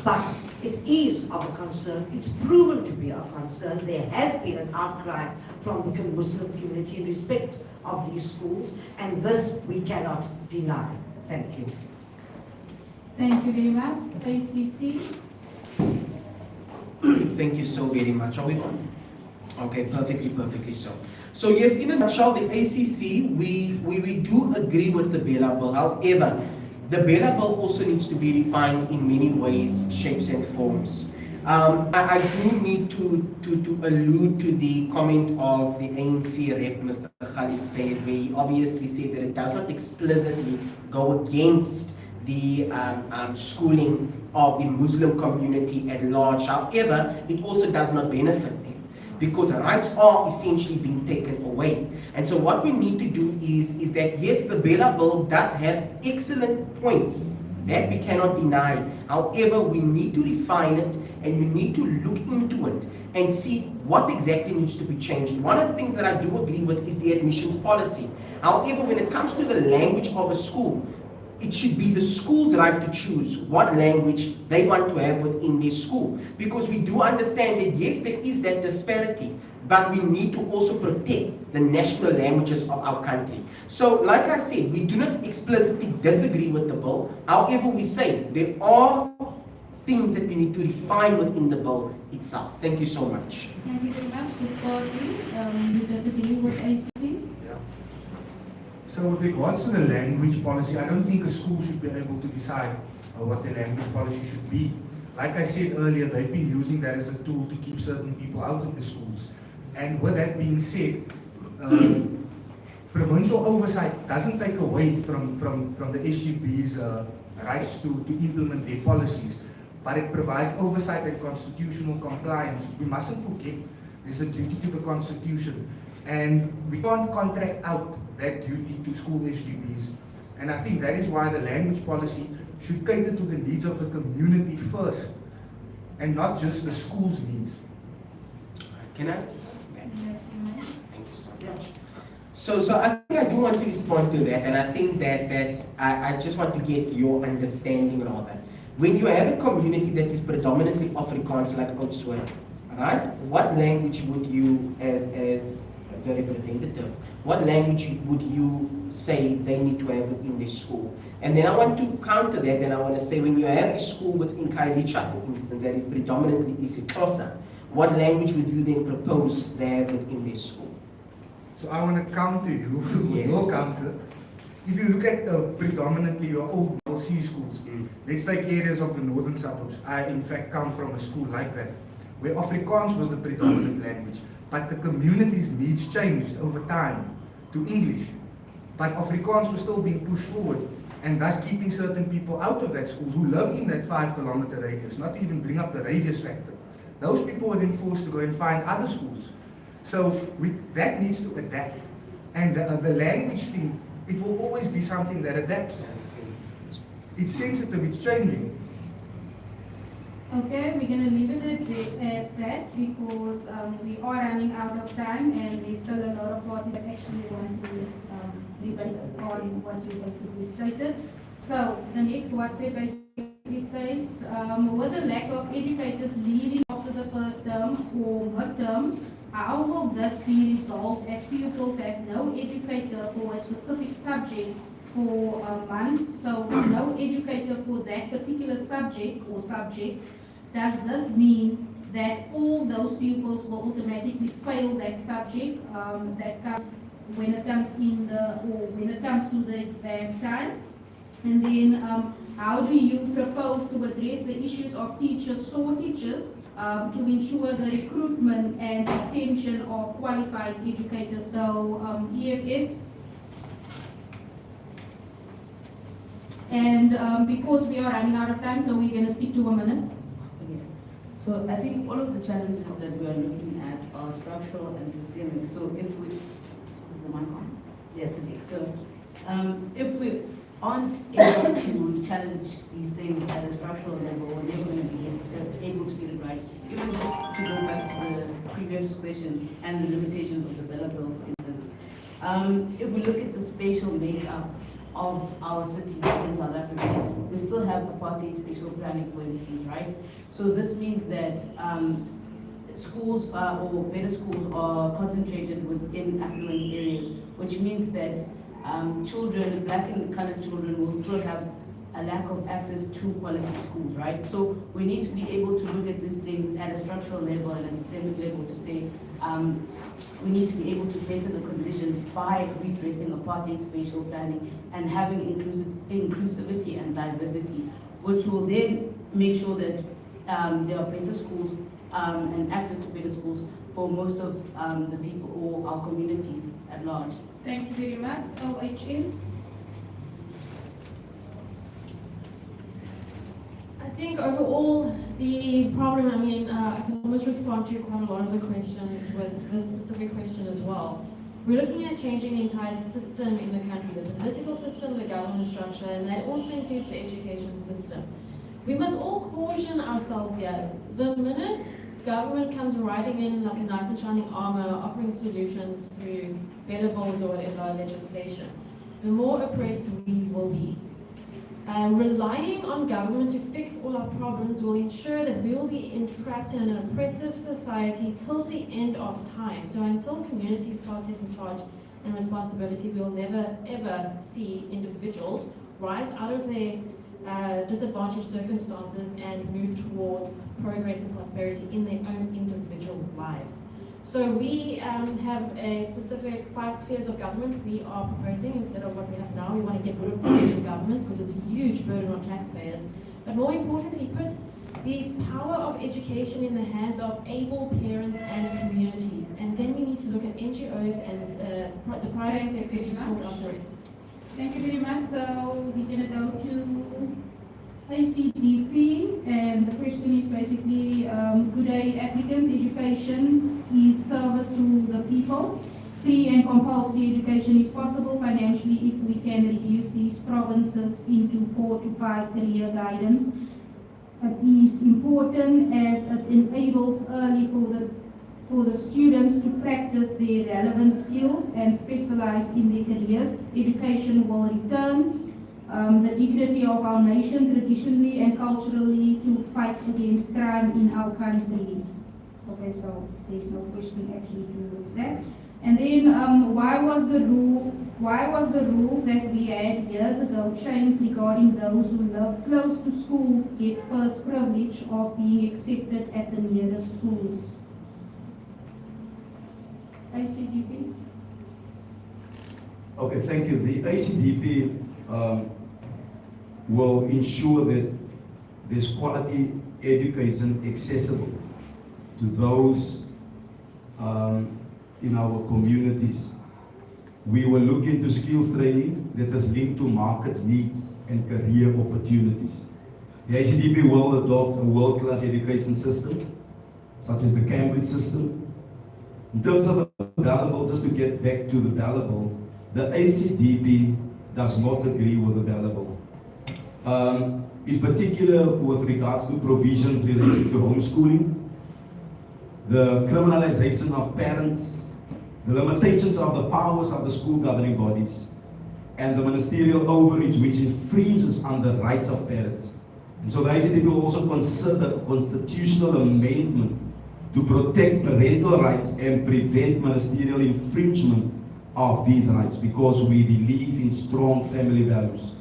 G: But it is of a concern, it's proven to be of concern. There has been an outcry from the Muslim community in respect of these schools, and this we cannot deny. Thank you.
A: Thank you very much. ACC.
D: Thank you so very much. Are we on? Okay, perfectly so. So yes, in a nutshell, the ACC, we do agree with the Bella Bill. However, the Bella Bill also needs to be refined in many ways, shapes and forms. I do need to allude to the comment of the ANC rep, Mr. Khalid Said, where he obviously said that it does not explicitly go against the schooling of the Muslim community at large. However, it also does not benefit them, because rights are essentially being taken away. And so what we need to do is that, yes, the Bella Bill does have excellent points that we cannot deny. However, we need to refine it, and we need to look into it and see what exactly needs to be changed. One of the things that I do agree with is the admissions policy. However, when it comes to the language of a school, it should be the school's right to choose what language they want to have within their school. Because we do understand that yes, there is that disparity, but we need to also protect the national languages of our country. So, like I said, we do not explicitly disagree with the bill. However, we say there are things that we need to refine within the bill itself. Thank you so much.
A: Thank you very much. You disagree with ACC?
I: So with regards to the language policy, I don't think a school should be able to decide what the language policy should be. Like I said earlier, they've been using that as a tool to keep certain people out of the schools. And with that being said, provincial oversight doesn't take away from the SGB's rights to implement their policies, but it provides oversight and constitutional compliance. We mustn't forget there's a duty to the Constitution, and we can't contract out that duty to school SGBs. And I think that is why the language policy should cater to the needs of the community first, and not just the school's needs.
D: Can I?
A: Yes, you may.
D: Thank you so much. So I think I do want to respond to that, and I think that I just want to get your understanding rather. When you have a community that is predominantly Afrikaans like Oudtshoorn, right? What language would you, as the representative, what language would you say they need to have within the school? And then I want to counter that, and I want to say when you have a school within Khayelitsha, for instance, that is predominantly isiXhosa, what language would you then propose they have within their school?
I: So I want to counter you,
D: Yes.
I: your counter. If you look at predominantly your old C schools, let's take areas of the northern suburbs. I in fact come from a school like that, where Afrikaans was the predominant language, but the community's needs changed over time to English. But Afrikaans was still being pushed forward, and thus keeping certain people out of that schools who live in that 5-kilometer radius, not to even bring up the radius factor. Those people were then forced to go and find other schools. So that needs to adapt. And the language thing, it will always be something that adapts. It's sensitive, it's changing.
A: Okay, we're going to leave it at that because we are running out of time and there's still a lot of parties that actually want to debate on what you basically stated. So the next WhatsApp basically states, with the lack of educators leaving after the first term or midterm, how will this be resolved as pupils have no educator for a specific subject for months, so no educator for that particular subject or subjects? Does this mean that all those pupils will automatically fail that subject that comes when it comes to the exam time? And then how do you propose to address the issues of teacher shortages to ensure the recruitment and retention of qualified educators? So EFF. And because we are running out of time, so we're going to stick to a minute.
L: So I think all of the challenges that we are looking at are structural and systemic. So if we, is the mic on? Yes, it is. So if we aren't able to challenge these things at a structural level, we're never going to be able to get it right. Even to go back to the previous question and the limitations of the Bella Bill, for instance. If we look at the spatial makeup of our cities in South Africa, we still have apartheid spatial planning, for instance, right? So this means that schools or better schools are concentrated within affluent areas, which means that children, black and colored children, will still have a lack of access to quality schools, right? So we need to be able to look at these things at a structural level and a systemic level to say we need to be able to better the conditions by redressing apartheid spatial planning and having inclusivity and diversity, which will then make sure that there are better schools and access to better schools for most of the people or our communities at large.
A: Thank you very much. OHM.
K: I think overall, the problem, I mean, I can almost respond to quite a lot of the questions with this specific question as well. We're looking at changing the entire system in the country, the political system, the government structure, and that also includes the education system. We must all caution ourselves here. The minute government comes riding in like a knight in shining armor, offering solutions through better bills or whatever legislation, the more oppressed we will be. Relying on government to fix all our problems will ensure that we will be entrapped in an oppressive society till the end of time. So until communities start taking charge and responsibility, we will never ever see individuals rise out of their disadvantaged circumstances and move towards progress and prosperity in their own individual lives. So we have a specific 5 spheres of government we are proposing instead of what we have now. We want to get rid of provincial governments because it's a huge burden on taxpayers. But more importantly, put the power of education in the hands of able parents and communities. And then we need to look at NGOs and the private sector to sort out the rest.
A: Thank you very much. So we're going to go to ACDP, and the question is basically, good day Africans, education is service to the people. Free and compulsory education is possible financially if we can reduce these provinces into 4 to 5 career guidance. It is important as it enables early for the students to practice their relevant skills and specialize in their careers. Education will return the dignity of our nation traditionally and culturally to fight against crime in our country. Okay, so there's no question actually towards that. And then why was the rule that we had years ago changed regarding those who live close to schools get first privilege of being accepted at the nearest schools? ACDP.
F: Okay, thank you. The ACDP will ensure that there's quality education accessible to those in our communities. We will look into skills training that is linked to market needs and career opportunities. The ACDP will adopt a world-class education system, such as the Cambridge system. In terms of the valuable, just to get back to the valuable, the ACDP does not agree with the valuable. In particular, with regards to provisions related to homeschooling, the criminalization of parents, the limitations of the powers of the school governing bodies, and the ministerial overreach which infringes on the rights of parents. And so the ACDP will also consider a constitutional amendment to protect parental rights and prevent ministerial infringement of these rights, because we believe in strong family values.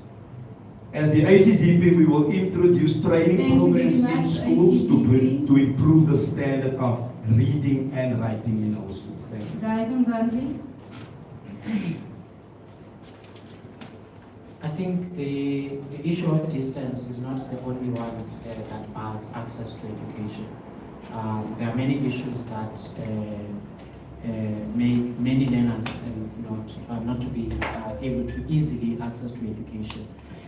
F: As the ACDP, we will introduce training programs in schools to improve the standard of reading and writing in our schools. Thank you.
A: Rise Mzansi.
H: I think the issue of distance is not the only one that bars access to education. There are many issues that make many learners not to be able to easily access to education.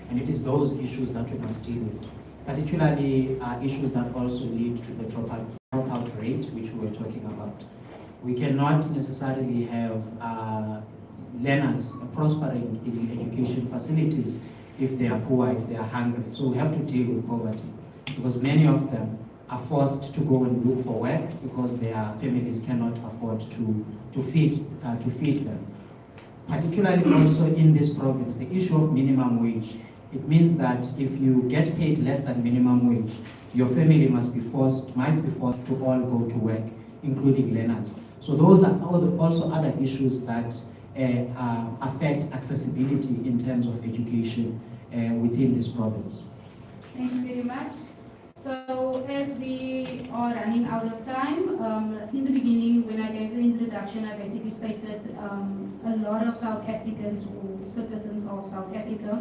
H: And it is those issues that we must deal with, particularly issues that also lead to the dropout rate, which we were talking about. We cannot necessarily have learners prospering in education facilities if they are poor, if they are hungry. So we have to deal with poverty, because many of them are forced to go and look for work because their families cannot afford to feed them. Particularly also in this province, the issue of minimum wage. It means that if you get paid less than minimum wage, your family might be forced to all go to work, including learners. So those are also other issues that affect accessibility in terms of education within this province.
A: Thank you very much. So as we are running out of time, in the beginning when I gave the introduction, I basically stated a lot of South Africans or citizens of South Africa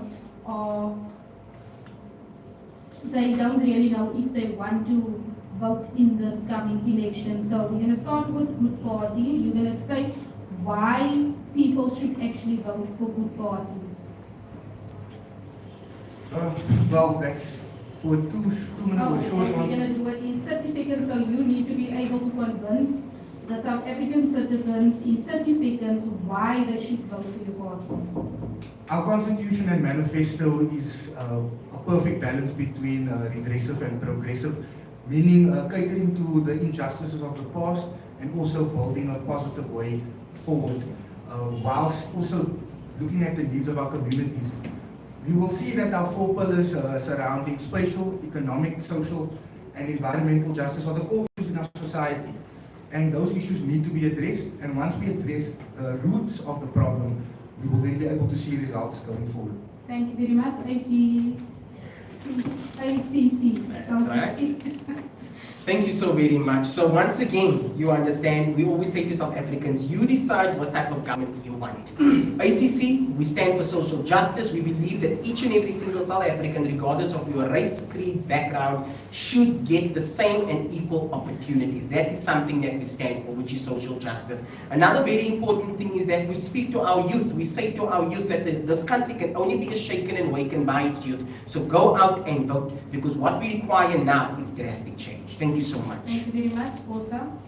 A: they don't really know if they want to vote in this coming election. So we're going to start with Good Party. You're going to state why people should actually vote for Good Party.
I: Well, that's for 2 minutes or short
A: We're going to do it in 30 seconds, so you need to be able to convince the South African citizens in 30 seconds why they should vote for your party.
I: Our constitution and manifesto is a perfect balance between regressive and progressive. meaning catering to the injustices of the past and also building a positive way forward, whilst also looking at the needs of our communities. We will see that our four pillars surrounding spatial, economic, social, and environmental justice are the core issues in our society. And those issues need to be addressed, and once we address the roots of the problem, we will then be able to see results going forward.
A: Thank you very much. ACC.
D: That's right. Thank you so very much. So once again, you understand, we always say to South Africans, you decide what type of government you want. ACC, we stand for social justice. We believe that each and every single South African, regardless of your race, creed, background, should get the same and equal opportunities. That is something that we stand for, which is social justice. Another very important thing is that we speak to our youth. We say to our youth that this country can only be shaken and wakened by its youth. So go out and vote, because what we require now is drastic change. Thank you so much.
A: Thank you very much. Also,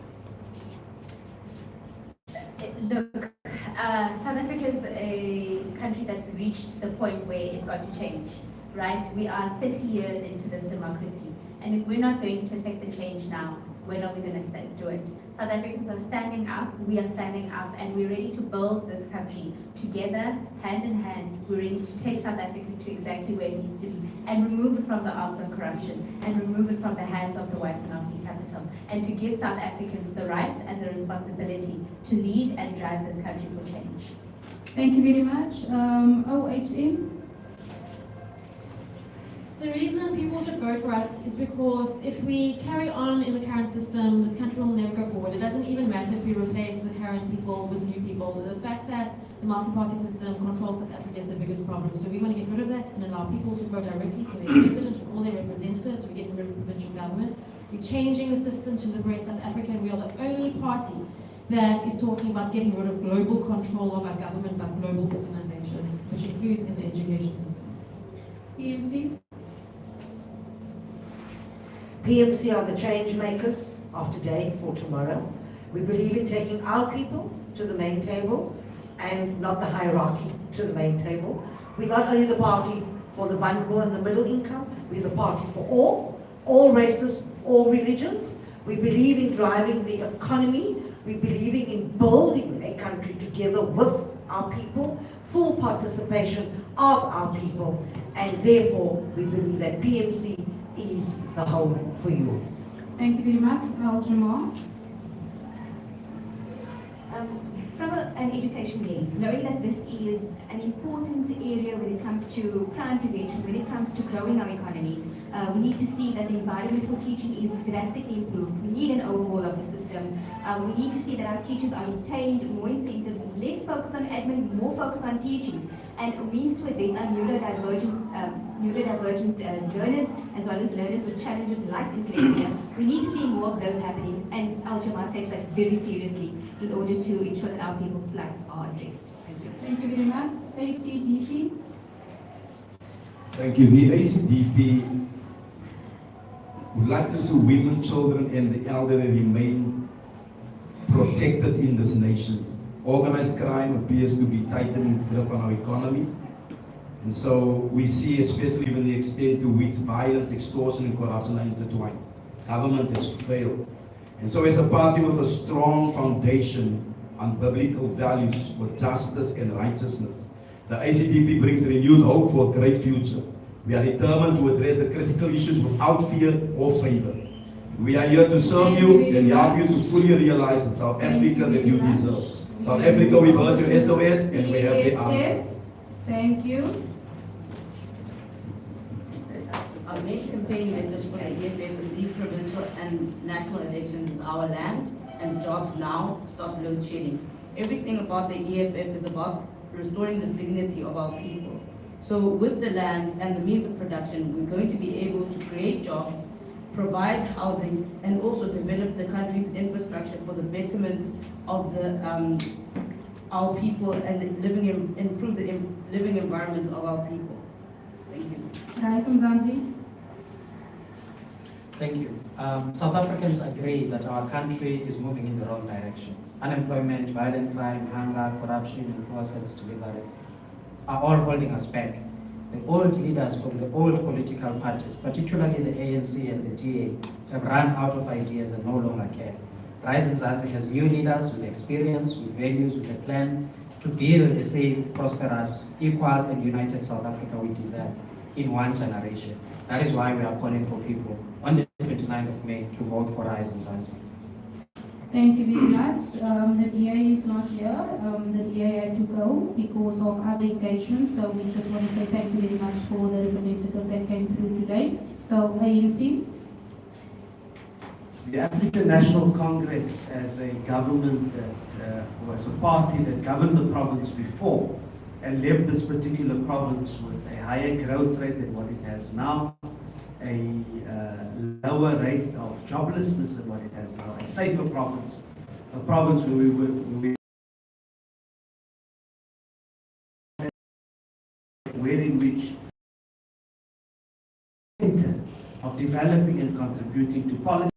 B: Look, South Africa is a country that's reached the point where it's got to change, right? We are 30 years into this democracy, and if we're not going to affect the change now, when are we going to do it? South Africans are standing up, we are standing up, and we're ready to build this country together, hand in hand. We're ready to take South Africa to exactly where it needs to be, and remove it from the arms of corruption, and remove it from the hands of the white monopoly capital, and to give South Africans the rights and the responsibility to lead and drive this country for change.
A: thank you very much. OHM.
K: The reason people should vote for us is because if we carry on in the current system, this country will never go forward. It doesn't even matter if we replace the current people with new people. The fact that the multi-party system controls South Africa is the biggest problem. So we want to get rid of that and allow people to vote directly for their president and all their representatives. We're getting rid of provincial government. We're changing the system to liberate South Africa, and we are the only party that is talking about getting rid of global control of our government by global organizations, which includes in the education system.
A: EMC.
G: PMC are the change makers of today for tomorrow. We believe in taking our people to the main table and not the hierarchy to the main table. We're not only the party for the vulnerable and the middle income, we're the party for all races, all religions. We believe in driving the economy. We believe in building a country together with our people, full participation of our people, and therefore we believe that PMC is the home for you.
A: Thank you very much. Al-Jamal.
J: From an education lens, knowing that this is an important area when it comes to crime prevention, when it comes to growing our economy, we need to see that the environment for teaching is drastically improved. We need an overhaul of the system. We need to see that our teachers are retained, more incentives, less focus on admin, more focus on teaching, and means to address our neurodivergent learners, as well as learners with challenges like dyslexia. We need to see more of those happening, and Al-Jamal takes that very seriously in order to ensure that our people's flags are addressed. Thank you.
A: Thank you very much. ACDP.
F: Thank you. The ACDP would like to see women, children, and the elderly remain protected in this nation. Organized crime appears to be tightening its grip on our economy. And so we see, especially when the extent to which violence, extortion, and corruption are intertwined. Government has failed. And so as a party with a strong foundation on biblical values for justice and righteousness, the ACDP brings renewed hope for a great future. We are determined to address the critical issues without fear or favor. We are here to serve you and help you to fully realize in South Africa that you deserve. South Africa, we've heard your SOS and we have the answer.
A: Thank you.
Q: Our main campaign message for the EFF in these provincial and national elections is our land and jobs now, stop load shedding. Everything about the EFF is about restoring the dignity of our people. So with the land and the means of production, we're going to be able to create jobs, provide housing, and also develop the country's infrastructure for the betterment of our people and improve the living environments of our people. Thank you.
A: Rais Mzansi.
H: Thank you. South Africans agree that our country is moving in the wrong direction. Unemployment, violent crime, hunger, corruption, and poor service delivery are all holding us back. The old leaders from the old political parties, particularly the ANC and the DA, have run out of ideas and no longer care. Rise Mzansi has new leaders with experience, with values, with a plan to build a safe, prosperous, equal and united South Africa we deserve in one generation. That is why we are calling for people on the 29th of May to vote for Rise Mzansi.
A: Thank you very much. The DA is not here. The DA had to go because of other engagements. So we just want to say thank you very much for the representative that came through today. So ANC.
C: The African National Congress, as a government that was a party that governed the province before and left this particular province with a higher growth rate than what it has now, a lower rate of joblessness than what it has now, a safer province, a province where in which of developing and contributing to policy